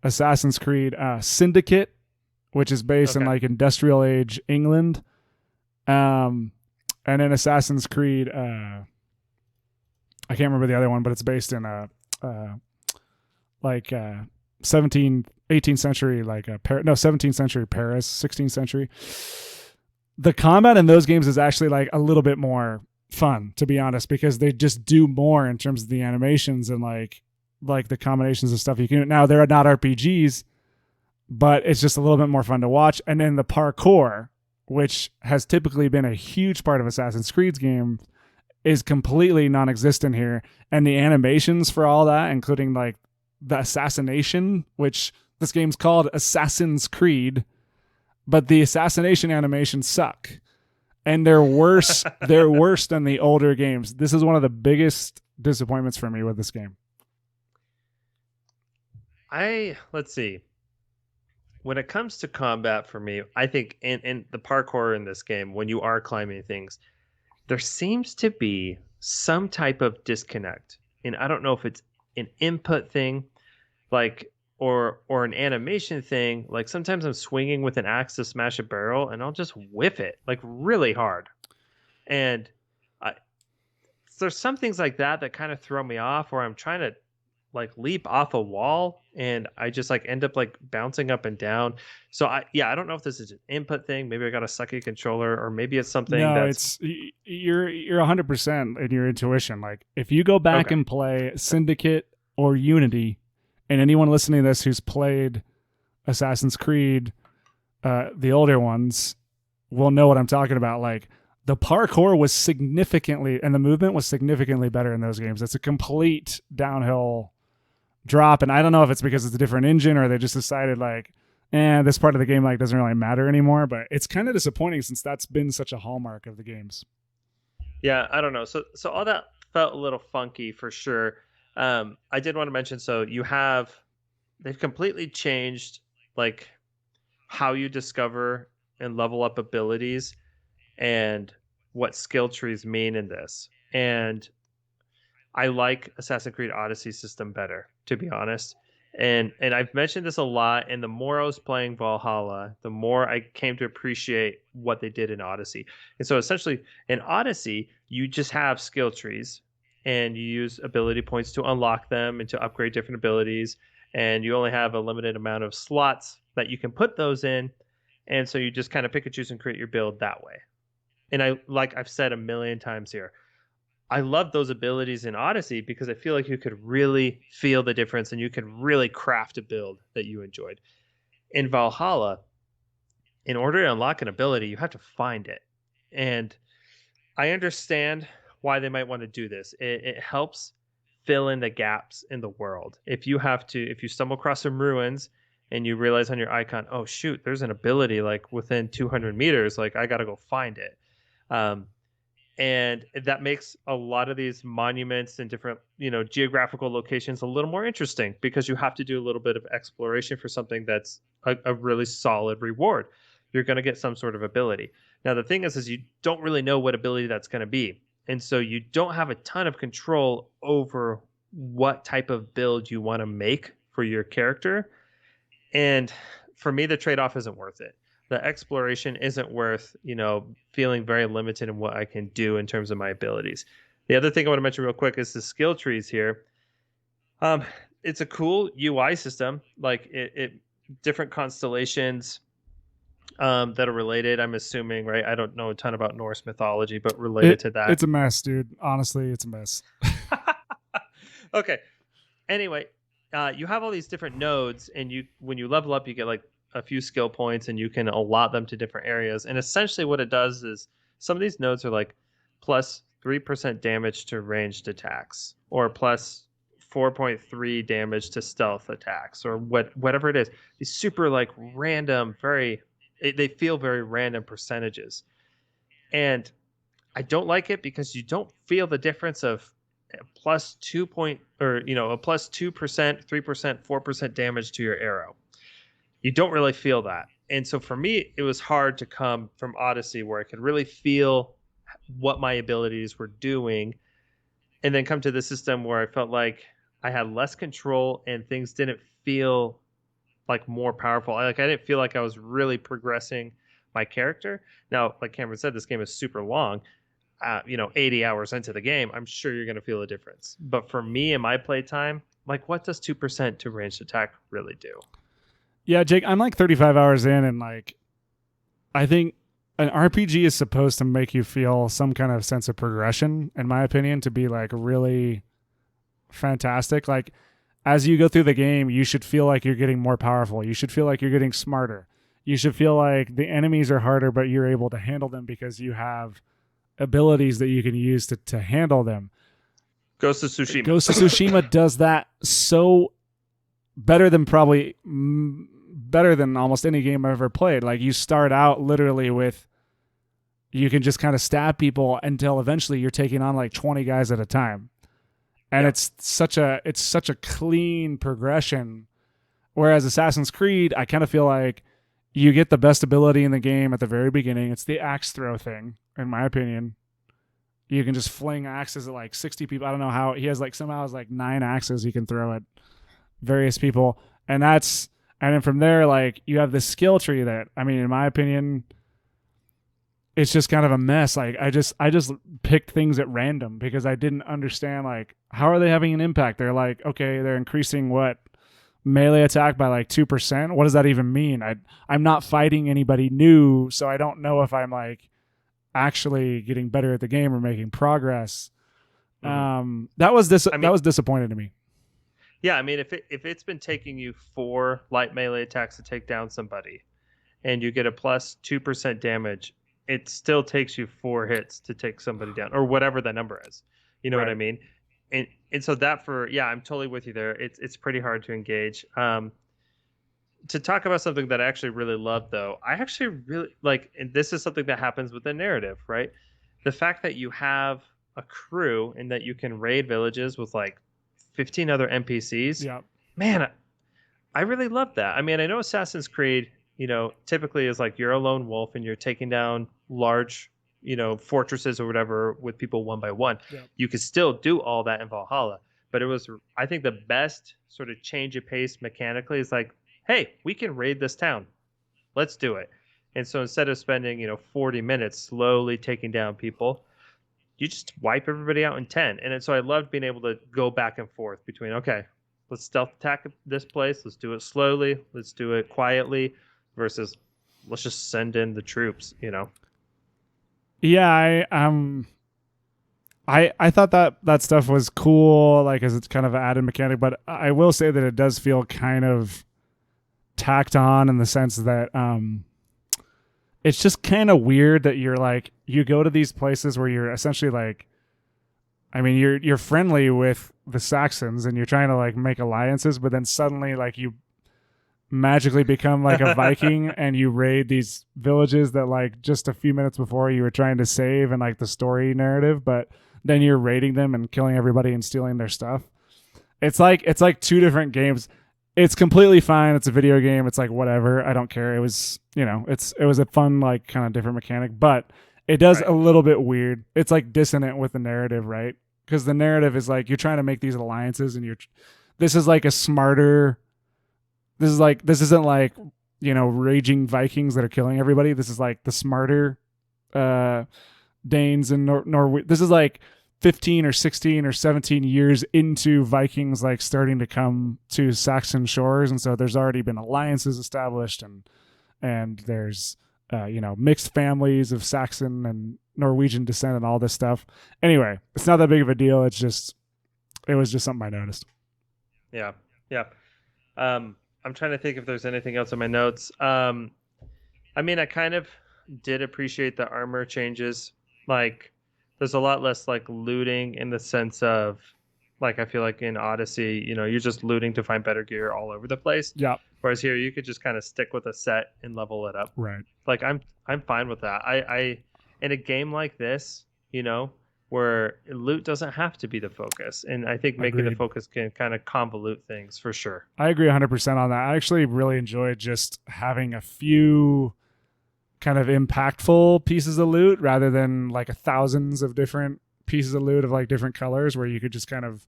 Assassin's Creed Syndicate, which is based in like industrial age England. And then Assassin's Creed, I can't remember the other one, but it's based in 18th century, 17th century Paris, 16th century. The combat in those games is actually like a little bit more fun, to be honest, because they just do more in terms of the animations and like the combinations of stuff you can do. Now, they're not RPGs, but it's just a little bit more fun to watch. And then the parkour, which has typically been a huge part of Assassin's Creed's game, is completely non-existent here. And the animations for all that, including like the assassination, which this game's called Assassin's Creed, but the assassination animations suck. And they're worse. They're worse than the older games. This is one of the biggest disappointments for me with this game. Let's see. When it comes to combat for me, I think in the parkour in this game, when you are climbing things, there seems to be some type of disconnect. And I don't know if it's an input thing, like or an animation thing. Like sometimes I'm swinging with an axe to smash a barrel and I'll just whiff it like really hard. And there's some things like that kind of throw me off, where I'm trying to like leap off a wall and I just like end up like bouncing up and down. So I don't know if this is an input thing. Maybe I got a sucky controller, or maybe it's something it's you're 100% in your intuition. Like if you go back and play Syndicate or Unity, and anyone listening to this who's played Assassin's Creed, the older ones, will know what I'm talking about. Like the parkour was significantly, and the movement was significantly better in those games. It's a complete downhill drop, and I don't know if it's because it's a different engine or they just decided like, this part of the game like doesn't really matter anymore. But it's kind of disappointing since that's been such a hallmark of the games. Yeah, I don't know. So all that felt a little funky for sure. I did want to mention, so they've completely changed like how you discover and level up abilities and what skill trees mean in this. And I like Assassin's Creed Odyssey system better, to be honest. And I've mentioned this a lot, and the more I was playing Valhalla, the more I came to appreciate what they did in Odyssey. And so essentially in Odyssey, you just have skill trees, and you use ability points to unlock them and to upgrade different abilities. And you only have a limited amount of slots that you can put those in. And so you just kind of pick and choose and create your build that way. And I've said a million times here, I love those abilities in Odyssey because I feel like you could really feel the difference and you could really craft a build that you enjoyed. In Valhalla, in order to unlock an ability, you have to find it. And I understand why they might want to do this. It helps fill in the gaps in the world. If you stumble across some ruins and you realize on your icon, oh shoot, there's an ability like within 200 meters, like I got to go find it. And that makes a lot of these monuments and different, geographical locations a little more interesting, because you have to do a little bit of exploration for something that's a really solid reward. You're going to get some sort of ability. Now, the thing is you don't really know what ability that's going to be. And so you don't have a ton of control over what type of build you want to make for your character. And for me, the trade-off isn't worth it. The exploration isn't worth, feeling very limited in what I can do in terms of my abilities. The other thing I want to mention real quick is the skill trees here. It's a cool UI system, like it different constellations that are related, I'm assuming, right? I don't know a ton about Norse mythology, but related to that. It's a mess, dude. Honestly, it's a mess. Okay. Anyway, you have all these different nodes, and when you level up, you get like a few skill points, and you can allot them to different areas. And essentially what it does is some of these nodes are like plus 3% damage to ranged attacks, or plus 4.3 damage to stealth attacks or whatever it is. These super like random, they feel very random percentages. And I don't like it because you don't feel the difference of a plus 2%, 3%, 4% damage to your arrow. You don't really feel that. And so for me, it was hard to come from Odyssey where I could really feel what my abilities were doing, and then come to the system where I felt like I had less control and things didn't feel like more powerful. I didn't feel like I was really progressing my character. Now, like Cameron said, this game is super long. 80 hours into the game, I'm sure you're going to feel a difference. But for me and my playtime, like, what does 2% to ranged attack really do? Yeah, Jake, I'm like 35 hours in, and like, I think an RPG is supposed to make you feel some kind of sense of progression, in my opinion, to be like really fantastic. Like, as you go through the game, you should feel like you're getting more powerful. You should feel like you're getting smarter. You should feel like the enemies are harder, but you're able to handle them because you have abilities that you can use to handle them. Ghost of Tsushima. Ghost of Tsushima does that so better than almost any game I've ever played. Like, you start out literally with, you can just kind of stab people until eventually you're taking on like 20 guys at a time. And it's such a clean progression. Whereas Assassin's Creed, I kind of feel like you get the best ability in the game at the very beginning. It's the axe throw thing, in my opinion. You can just fling axes at like 60 people. I don't know how he has somehow has 9 axes he can throw at various people. And then from there, like, you have this skill tree that, I mean, in my opinion, it's just kind of a mess. Like, I just picked things at random because I didn't understand, like, how are they having an impact? They're like, okay, they're increasing melee attack by like 2%. What does that even mean? I'm not fighting anybody new, so I don't know if I'm like actually getting better at the game or making progress. Mm-hmm. That was disappointing to me. Yeah, I mean, if it's been taking you 4 light melee attacks to take down somebody, and you get a plus 2% damage, it still takes you 4 hits to take somebody down, or whatever that number is. You know what I mean? And so I'm totally with you there. It's pretty hard to engage. To talk about something that I actually really love, though, I actually really like, and this is something that happens with the narrative, right? The fact that you have a crew and that you can raid villages with like 15 other NPCs. Yeah. Man, I really love that. I mean, I know Assassin's Creed, typically is like you're a lone wolf and you're taking down large, fortresses or whatever with people one by one. Yeah. You could still do all that in Valhalla, but I think the best sort of change of pace mechanically is like, hey, we can raid this town. Let's do it. And so instead of spending, 40 minutes slowly taking down people, you just wipe everybody out in 10. And so I loved being able to go back and forth between, okay, let's stealth attack this place. Let's do it slowly. Let's do it quietly versus let's just send in the troops, Yeah, I thought that stuff was cool, like, as it's kind of an added mechanic, but I will say that it does feel kind of tacked on in the sense that it's just kind of weird that you're like, you go to these places where you're essentially like, I mean, you're friendly with the Saxons and you're trying to like make alliances, but then suddenly like you magically become like a Viking and you raid these villages that like just a few minutes before you were trying to save in like the story narrative, but then you're raiding them and killing everybody and stealing their stuff. It's like 2 different games. It's completely fine. It's a video game. It's like, whatever. I don't care. It was, it was a fun, like, kind of different mechanic, but it does a little bit weird. It's like dissonant with the narrative, right? Because the narrative is like, you're trying to make these alliances and this is like a smarter, this isn't like, raging Vikings that are killing everybody. This is like the smarter Danes and Norway. This is like 15 or 16 or 17 years into Vikings like starting to come to Saxon shores, and so there's already been alliances established, and there's mixed families of Saxon and Norwegian descent and all this stuff. Anyway, it's not that big of a deal. It was just something I noticed. Yeah. I'm trying to think if there's anything else in my notes. I mean, I kind of did appreciate the armor changes. Like, there's a lot less like looting in the sense of Like I feel like in Odyssey, you're just looting to find better gear all over the place. Yeah. Whereas here you could just kind of stick with a set and level it up. Right. Like I'm fine with that. I in a game like this, where loot doesn't have to be the focus. And I think making the focus can kind of convolute things for sure. I agree 100% on that. I actually really enjoyed just having a few kind of impactful pieces of loot rather than like thousands of different pieces of loot of like different colors where you could just kind of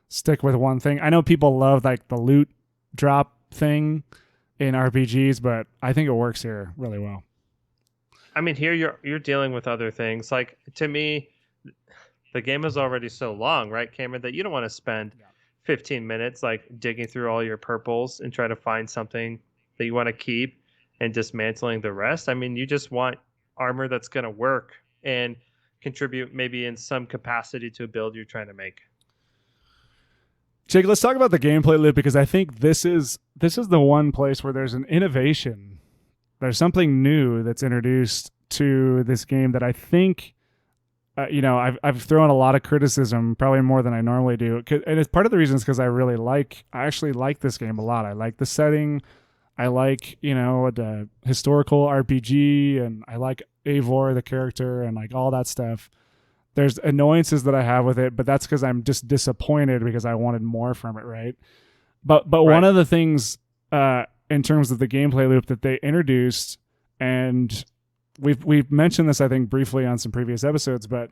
stick with one thing. I know people love like the loot drop thing in RPGs, but I think it works here really well. I mean, here you're dealing with other things. Like to me, the game is already so long, right, Cameron, that you don't want to spend 15 minutes like digging through all your purples and try to find something that you want to keep and dismantling the rest. I mean, you just want armor that's going to work and contribute maybe in some capacity to a build you're trying to make. Jake, let's talk about the gameplay loop because I think this is the one place where there's an innovation. There's something new that's introduced to this game that I think, I've thrown a lot of criticism, probably more than I normally do. And it's part of the reason is because I actually like this game a lot. I like the setting. I like, the historical RPG, and I like Eivor, the character, and like all that stuff. There's annoyances that I have with it, but that's because I'm just disappointed because I wanted more from it, right? But right. One of the things in terms of the gameplay loop that they introduced, and we've mentioned this, I think, briefly on some previous episodes, but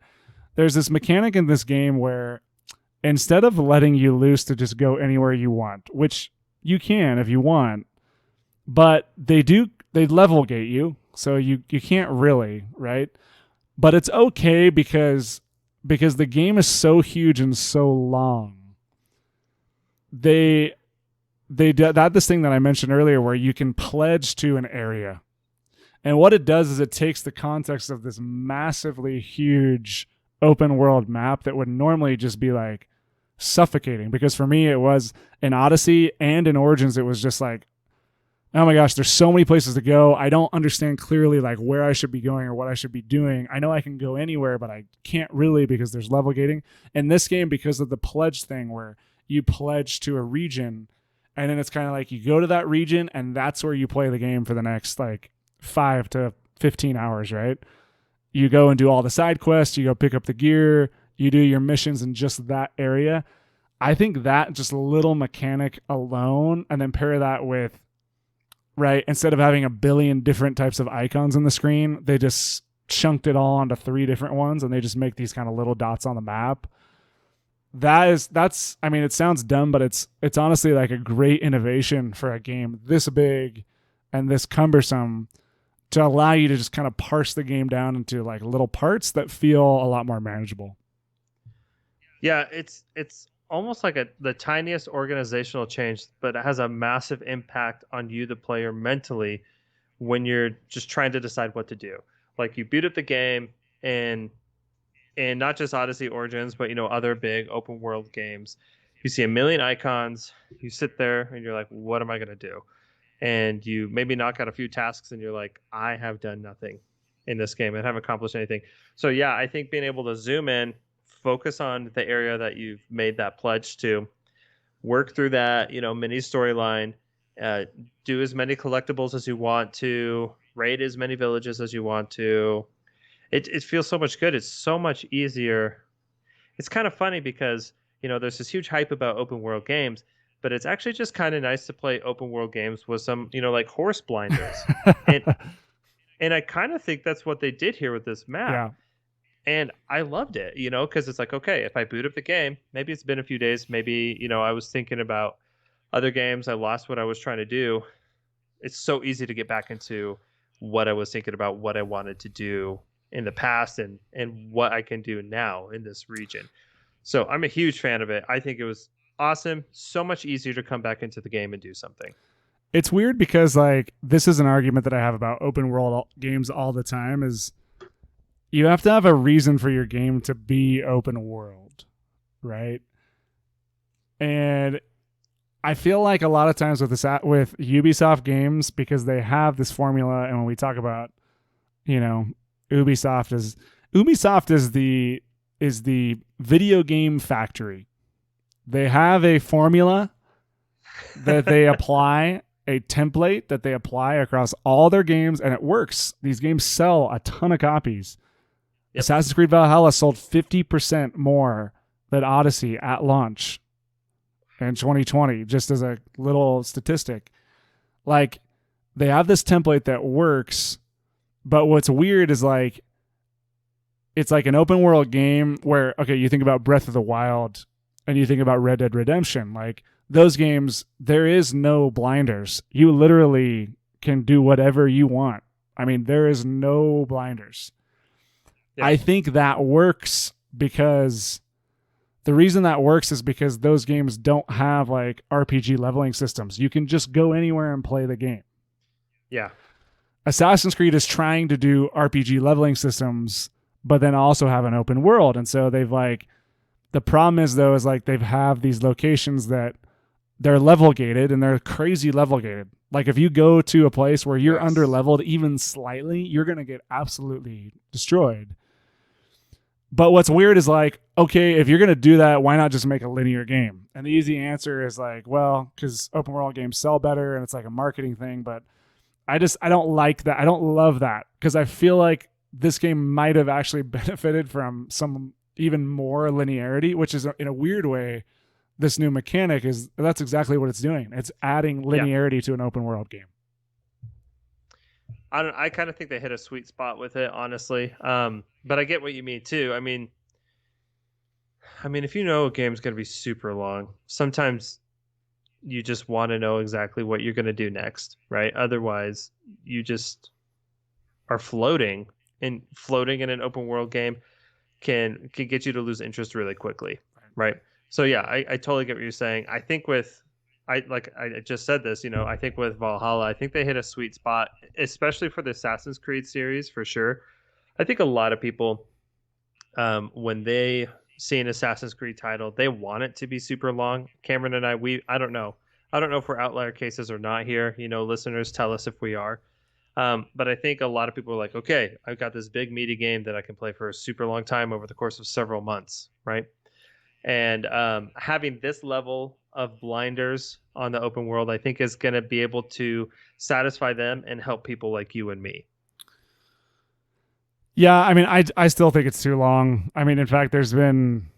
there's this mechanic in this game where instead of letting you loose to just go anywhere you want, which you can if you want, but they level gate you, so you can't really, right? But it's okay because the game is so huge and so long. They this thing that I mentioned earlier where you can pledge to an area. And what it does is it takes the context of this massively huge open world map that would normally just be like suffocating. Because for me, it was in Odyssey and in Origins, it was just like, oh my gosh, there's so many places to go. I don't understand clearly like where I should be going or what I should be doing. I know I can go anywhere, but I can't really because there's level gating. In this game, because of the pledge thing where you pledge to a region and then it's kind of like you go to that region and that's where you play the game for the next like 5 to 15 hours, right? You go and do all the side quests, you go pick up the gear, you do your missions in just that area. I think that just little mechanic alone, and then pair that with, right, instead of having a billion different types of icons on the screen, they just chunked it all onto 3 different ones and they just make these kind of little dots on the map. That's I mean, it sounds dumb, but it's honestly like a great innovation for a game this big and this cumbersome to allow you to just kind of parse the game down into like little parts that feel a lot more manageable. Yeah, it's almost like the tiniest organizational change, but it has a massive impact on you, the player, mentally when you're just trying to decide what to do. Like you boot up the game and not just Odyssey Origins, but other big open world games. You see a million icons, you sit there and you're like, what am I going to do? And you maybe knock out a few tasks and you're like, I have done nothing in this game and haven't accomplished anything. So yeah, I think being able to zoom in, focus on the area that you've made that pledge to, work through that, mini storyline, do as many collectibles as you want to, raid as many villages as you want to. It feels so much good. It's so much easier. It's kind of funny because, there's this huge hype about open world games, but it's actually just kind of nice to play open world games with some, like horse blinders. and I kind of think that's what they did here with this map. Yeah. And I loved it, because it's like, okay, if I boot up the game, maybe it's been a few days, maybe, I was thinking about other games, I lost what I was trying to do. It's so easy to get back into what I was thinking about, what I wanted to do in the past and what I can do now in this region. So I'm a huge fan of it. I think it was awesome. So much easier to come back into the game and do something. It's weird because like this is an argument that I have about open world games all the time is you have to have a reason for your game to be open world, right? And I feel like a lot of times with Ubisoft games, because they have this formula, and when we talk about, Ubisoft is the video game factory, They have a formula that they apply, a template that they apply across all their games, and it works. These games sell a ton of copies. Yep. Assassin's Creed Valhalla sold 50% more than Odyssey at launch in 2020, just as a little statistic. Like, they have this template that works, but what's weird is like, it's like an open world game where, okay, you think about Breath of the Wild and you think about Red Dead Redemption, like those games, there is no blinders. You literally can do whatever you want. I mean, there is no blinders. Yeah. I think that works because the reason that works is because those games don't have like RPG leveling systems. You can just go anywhere and play the game. Yeah. Assassin's Creed is trying to do RPG leveling systems, but then also have an open world. And so they've like, the problem is though, is like they've have these locations that they're level gated and they're crazy level gated. Like if you go to a place where you're under leveled even slightly, you're going to get absolutely destroyed. But what's weird is like, okay, if you're going to do that, why not just make a linear game? And the easy answer is like, well, because open world games sell better and it's like a marketing thing. But I don't like that. I don't love that because I feel like this game might have actually benefited from some even more linearity, which is in a weird way, this new mechanic that's exactly what it's doing. It's adding linearity to an open world game. I kind of think they hit a sweet spot with it, honestly. But I get what you mean too. I mean, if you know a game's going to be super long, sometimes you just want to know exactly what you're going to do next, right? Otherwise, you just are floating in an open world game can get you to lose interest really quickly, right? So yeah, I totally get what you're saying. I think I just said this, I think with Valhalla, I think they hit a sweet spot, especially for the Assassin's Creed series, for sure. I think a lot of people, when they see an Assassin's Creed title, they want it to be super long. Cameron and I don't know if we're outlier cases or not here. Listeners, tell us if we are. But I think a lot of people are like, okay, I've got this big meaty game that I can play for a super long time over the course of several months, right? And having this level of blinders on the open world, I think is going to be able to satisfy them and help people like you and me. Yeah, I mean, I still think it's too long. I mean, in fact, there's been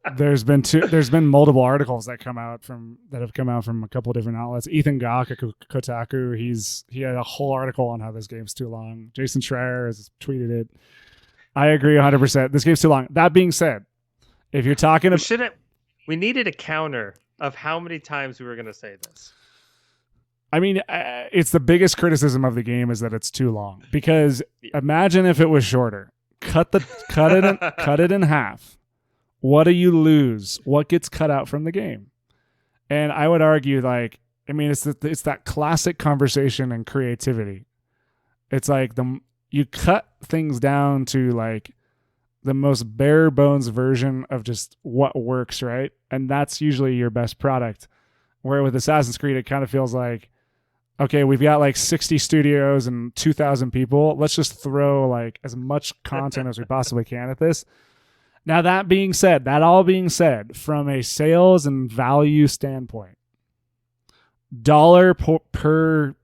multiple articles that have come out from a couple of different outlets. Ethan Gach at Kotaku, he had a whole article on how this game's too long. Jason Schreier has tweeted it. I agree 100%. This game's too long. That being said, if you're talking about, we needed a counter of how many times we were going to say this. I mean, it's the biggest criticism of the game is that it's too long. Because imagine if it was shorter. Cut it in half. What do you lose? What gets cut out from the game? And I would argue, like, I mean, it's that classic conversation and creativity. It's like you cut things down to like the most bare bones version of just what works, right? And that's usually your best product. Where with Assassin's Creed, it kind of feels like, okay, we've got like 60 studios and 2,000 people. Let's just throw like as much content as we possibly can at this. Now, that all being said, from a sales and value standpoint, dollar per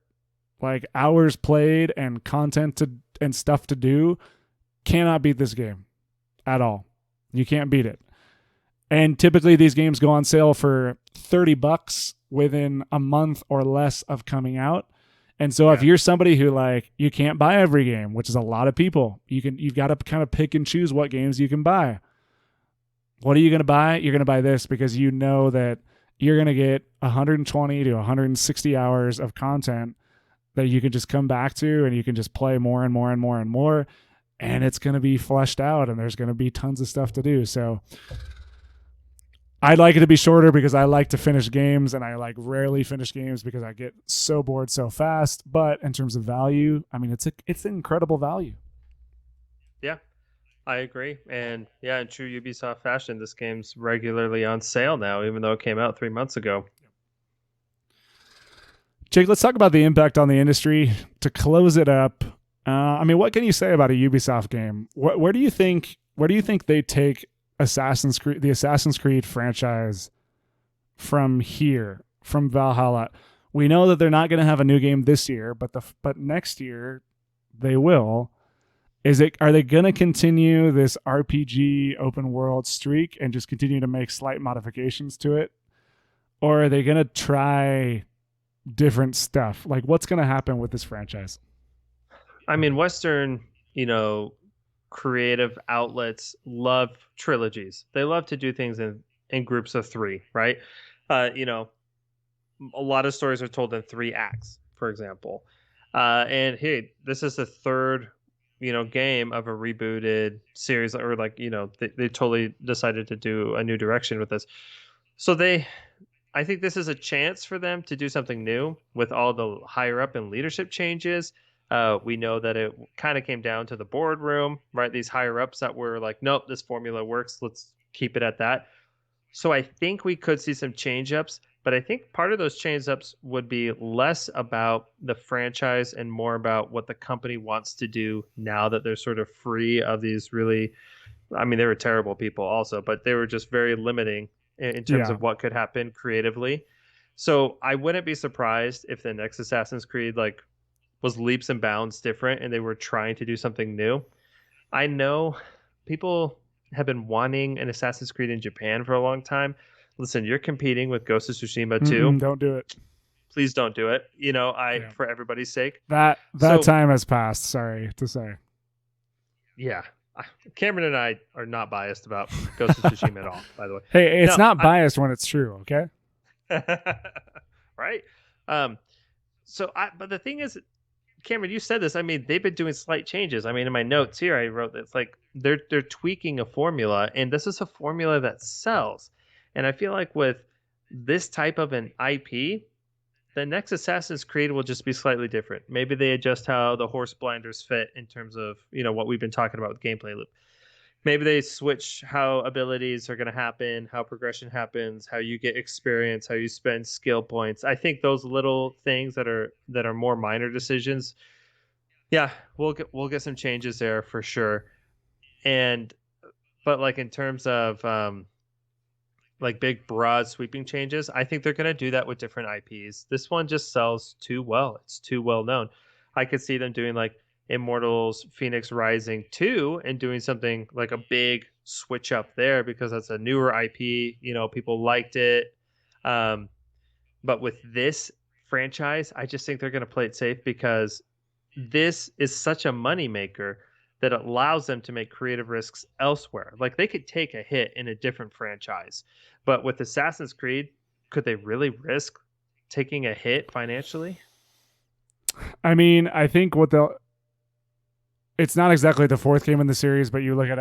like hours played and content and stuff to do cannot beat this game at all. You can't beat it. And typically these games go on sale for $30 within a month or less of coming out. And so if you're somebody who like, you can't buy every game, which is a lot of people, you've got to kind of pick and choose what games you can buy. What are you going to buy? You're going to buy this because you know that you're going to get 120 to 160 hours of content that you can just come back to and you can just play more and more and more and more. And it's going to be fleshed out and there's going to be tons of stuff to do. So I'd like it to be shorter because I like to finish games and I like rarely finish games because I get so bored so fast. But in terms of value, I mean, it's an incredible value. Yeah, I agree. And yeah, in true Ubisoft fashion, this game's regularly on sale now, even though it came out 3 months ago. Jake, let's talk about the impact on the industry to close it up. I mean, what can you say about a Ubisoft game? Where do you think they take the Assassin's Creed franchise from Valhalla? We know that they're not going to have a new game this year, but next year they will. Are they going to continue this RPG open world streak and just continue to make slight modifications to it? Or are they going to try different stuff? Like, what's going to happen with this franchise? I mean, Western, creative outlets love trilogies. They love to do things in groups of 3, right? A lot of stories are told in 3 acts, for example. And hey, this is the third, game of a rebooted series, or they totally decided to do a new direction with this. So I think this is a chance for them to do something new with all the higher up and leadership changes. We know that it kind of came down to the boardroom, right? These higher ups that were like, nope, this formula works. Let's keep it at that. So I think we could see some change ups, but I think part of those change ups would be less about the franchise and more about what the company wants to do now that they're sort of free of these really, I mean, they were terrible people also, but they were just very limiting in terms of what could happen creatively. So I wouldn't be surprised if the next Assassin's Creed was leaps and bounds different and they were trying to do something new. I know people have been wanting an Assassin's Creed in Japan for a long time. Listen, you're competing with Ghost of Tsushima too. Don't do it. Please don't do it. For everybody's sake. That time has passed, sorry to say. Yeah. Cameron and I are not biased about Ghost of Tsushima at all, by the way. Hey, it's not biased when it's true, okay? Right? But the thing is, Cameron, you said this. I mean, they've been doing slight changes. I mean, in my notes here, I wrote that it's like they're tweaking a formula, and this is a formula that sells. And I feel like with this type of an IP, the next Assassin's Creed will just be slightly different. Maybe they adjust how the horse blinders fit in terms of, what we've been talking about with gameplay loop. Maybe they switch how abilities are going to happen, how progression happens, how you get experience, how you spend skill points. I think those little things that are more minor decisions, yeah, we'll get some changes there for sure. But in terms of big broad sweeping changes, I think they're going to do that with different IPs. This one just sells too well. It's too well known. I could see them doing Immortals Phoenix Rising 2 and doing something like a big switch up there because that's a newer IP. People liked it. But with this franchise, I just think they're going to play it safe because this is such a moneymaker that allows them to make creative risks elsewhere. They could take a hit in a different franchise. But with Assassin's Creed, could they really risk taking a hit financially? I mean, I think it's not exactly the 4th game in the series, but you look at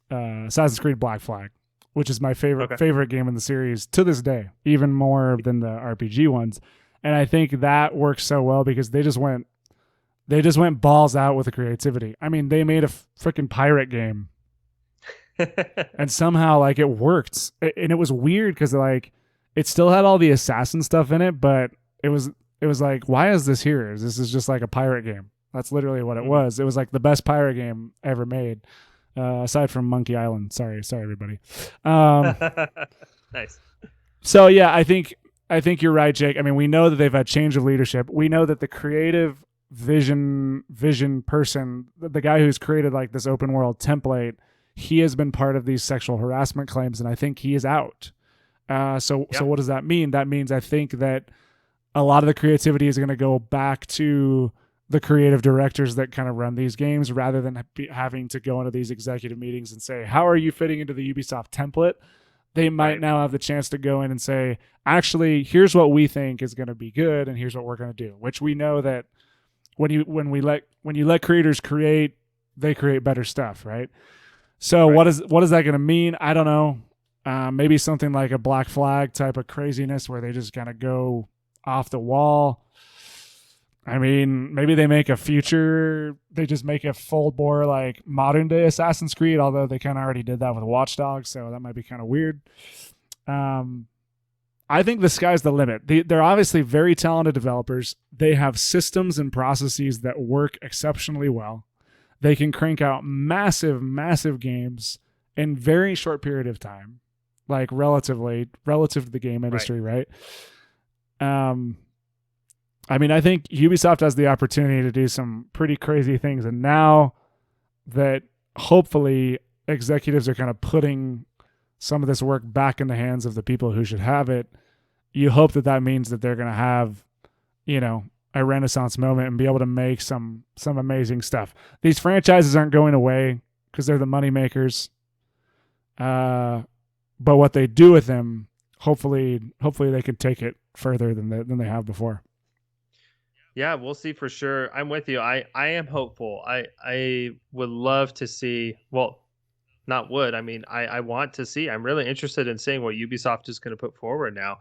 Assassin's Creed Black Flag, which is my favorite game in the series to this day, even more than the RPG ones. And I think that works so well because they just went balls out with the creativity. I mean, they made a freaking pirate game and somehow it worked. And it was weird because it still had all the assassin stuff in it, but it was like, why is this here? This is just like a pirate game. That's literally what it was. It was like the best pirate game ever made, aside from Monkey Island. Sorry, everybody. Nice. So yeah, I think you're right, Jake. I mean, we know that they've had change of leadership. We know that the creative vision person, the guy who's created this open world template, he has been part of these sexual harassment claims, and I think he is out. So what does that mean? That means I think that a lot of the creativity is going to go back to the creative directors that kind of run these games rather than having to go into these executive meetings and say, how are you fitting into the Ubisoft template? They might now have the chance to go in and say, actually, here's what we think is going to be good, and here's what we're going to do. Which we know that when you let creators create, they create better stuff, right? So what is that going to mean? I don't know. Maybe something like a Black Flag type of craziness where they just kind of go off the wall. I mean, maybe they just make a full bore modern day Assassin's Creed, although they kind of already did that with Watch Dogs, so that might be kind of weird. I think the sky's the limit. They're obviously very talented developers. They have systems and processes that work exceptionally well. they can crank out massive games in very short period of time, like relative to the game industry, right? I mean, I think Ubisoft has the opportunity to do some pretty crazy things, and now that hopefully executives are kind of putting some of this work back in the hands of the people who should have it, you hope that means that they're going to have, a renaissance moment and be able to make some amazing stuff. These franchises aren't going away because they're the money makers. But what they do with them, hopefully they can take it further than they have before. Yeah, we'll see for sure. I'm with you. I am hopeful. I would love to see, well, not would. I mean, I want to see. I'm really interested in seeing what Ubisoft is going to put forward now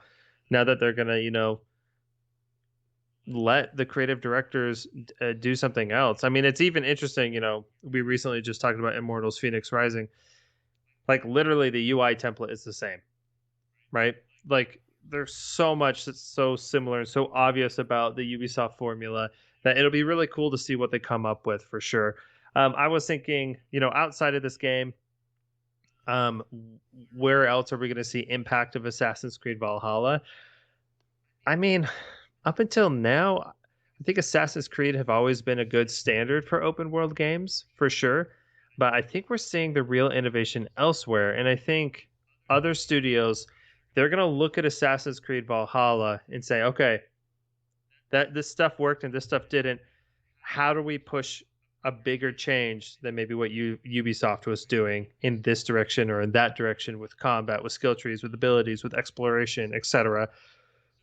that they're going to, let the creative directors do something else. I mean, it's even interesting, we recently just talked about Immortals Phoenix Rising. Like literally the UI template is the same, right? Like there's so much that's so similar and so obvious about the Ubisoft formula that it'll be really cool to see what they come up with for sure. I was thinking, outside of this game, where else are we going to see impact of Assassin's Creed Valhalla? I mean, up until now, I think Assassin's Creed have always been a good standard for open world games, for sure. But I think we're seeing the real innovation elsewhere. And I think other studios, they're going to look at Assassin's Creed Valhalla and say, okay, that this stuff worked and this stuff didn't. How do we push a bigger change than maybe what Ubisoft was doing in this direction or in that direction with combat, with skill trees, with abilities, with exploration, etc.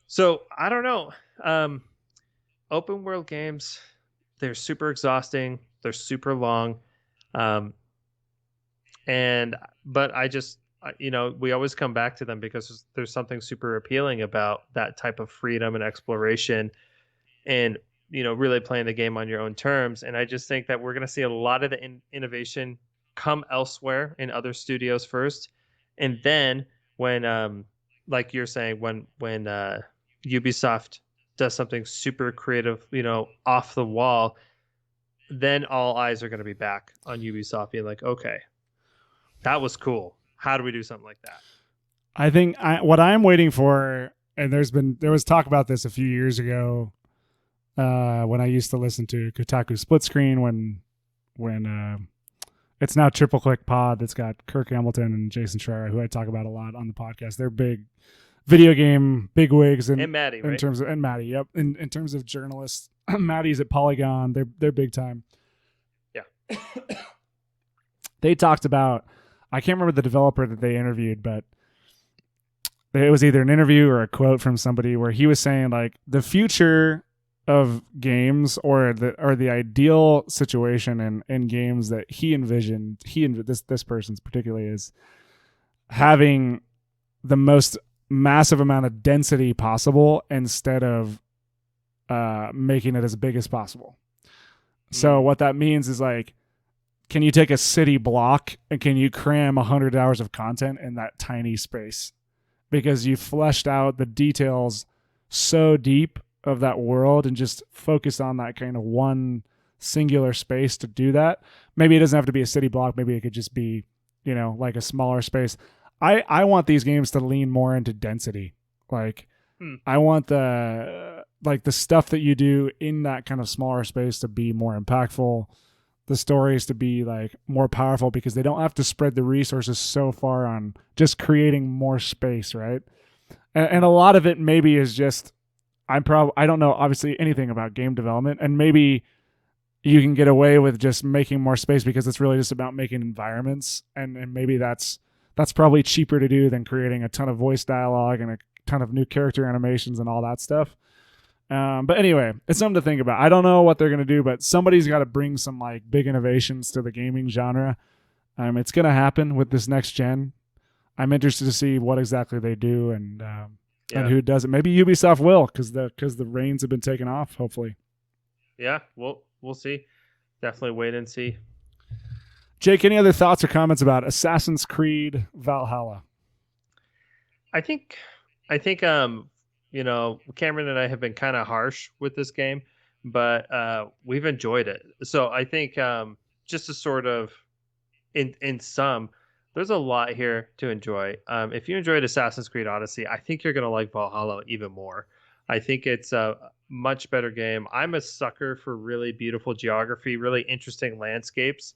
So I don't know. Open world games, they're super exhausting. They're super long. But I just, we always come back to them because there's something super appealing about that type of freedom and exploration and, really playing the game on your own terms. And I just think that we're going to see a lot of the innovation come elsewhere in other studios first. And then when, like you're saying, when Ubisoft does something super creative, off the wall, then all eyes are going to be back on Ubisoft being like, okay, that was cool. How do we do something like that? I think what I'm waiting for, and there was talk about this a few years ago when I used to listen to Kotaku Split Screen when it's now Triple Click Pod that's got Kirk Hamilton and Jason Schreier, who I talk about a lot on the podcast. They're big video game bigwigs and Maddie, right? In terms of Maddie, yep. In terms of journalists, Maddie's at Polygon. They're big time. Yeah. They talked about, I can't remember the developer that they interviewed, but it was either an interview or a quote from somebody where he was saying like the future of games or the ideal situation in games that he envisioned, this person's particularly, is having the most massive amount of density possible instead of making it as big as possible. So what that means is like, can you take a city block and can you cram 100 hours of content in that tiny space? Because you fleshed out the details so deep of that world and just focus on that kind of one singular space to do that. Maybe it doesn't have to be a city block. Maybe it could just be, like a smaller space. I want these games to lean more into density. Like I want the stuff that you do in that kind of smaller space to be more impactful. The stories to be like more powerful because they don't have to spread the resources so far on just creating more space, right? And a lot of it maybe is just, I don't know obviously anything about game development, and maybe you can get away with just making more space because it's really just about making environments, and maybe that's probably cheaper to do than creating a ton of voice dialogue and a ton of new character animations and all that stuff. But anyway, it's something to think about. I don't know what they're going to do, but somebody's got to bring some like big innovations to the gaming genre. It's going to happen with this next gen. I'm interested to see what exactly they do and who does it. Maybe Ubisoft will because the reins have been taken off, hopefully. Yeah, we'll see. Definitely wait and see. Jake, any other thoughts or comments about Assassin's Creed Valhalla? I think Cameron and I have been kind of harsh with this game, but we've enjoyed it. So I think just to sort of in sum, there's a lot here to enjoy. If you enjoyed Assassin's Creed Odyssey, I think you're going to like Valhalla even more. I think it's a much better game. I'm a sucker for really beautiful geography, really interesting landscapes,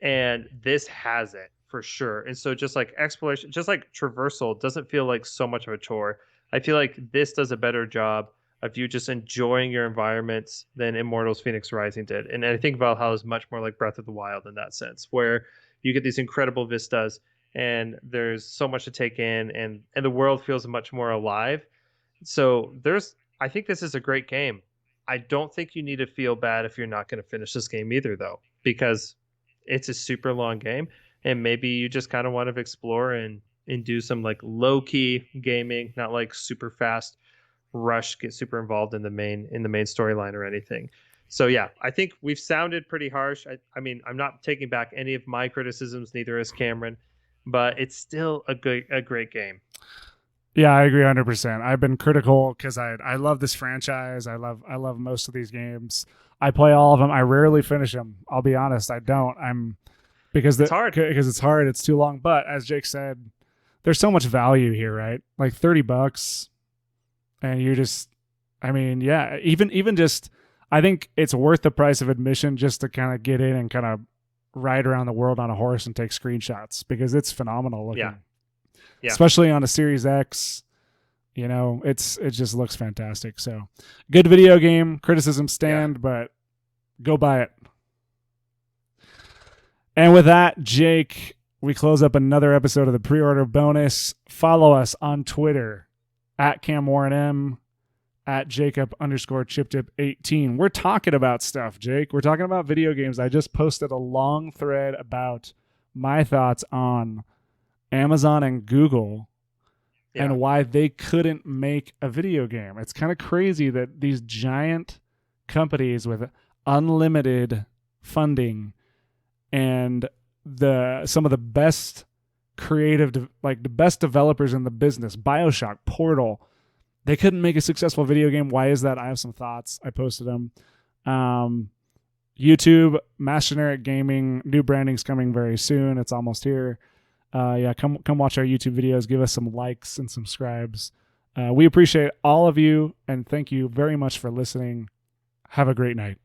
and this has it for sure. And so just like exploration, just like traversal doesn't feel like so much of a chore. I feel like this does a better job of you just enjoying your environments than Immortals Phoenix Rising did. And I think Valhalla is much more like Breath of the Wild in that sense, where you get these incredible vistas and there's so much to take in, and the world feels much more alive. So I think this is a great game. I don't think you need to feel bad if you're not going to finish this game either, though, because it's a super long game, and maybe you just kind of want to explore and do some like low key gaming, not like super fast rush, get super involved in the main storyline or anything. So yeah, I think we've sounded pretty harsh. I mean, I'm not taking back any of my criticisms, neither is Cameron, but it's still a great game. Yeah, I agree 100%. I've been critical because I love this franchise. I love most of these games. I play all of them. I rarely finish them. I'll be honest. I don't. Because it's hard. Because it's hard. It's too long. But as Jake said, there's so much value here, right? Like $30, and you just, I mean, yeah. Even just, I think it's worth the price of admission just to kind of get in and kind of ride around the world on a horse and take screenshots because it's phenomenal looking. Yeah. Especially on a Series X, it just looks fantastic. So, good video game. Criticism stand, but go buy it. And with that, Jake, we close up another episode of the pre-order bonus. Follow us on Twitter at CamWarrenM, at Jacob_ChipTip18. We're talking about stuff, Jake. We're talking about video games. I just posted a long thread about my thoughts on Amazon and Google and why they couldn't make a video game. It's kind of crazy that these giant companies with unlimited funding and some of the best creative, like the best developers in the business, BioShock, Portal, they couldn't make a successful video game. Why is that? I have some thoughts. I posted them. YouTube, Mass Generic Gaming, new branding's coming very soon. It's almost here. Come watch our YouTube videos. Give us some likes and subscribes. We appreciate all of you, and thank you very much for listening. Have a great night.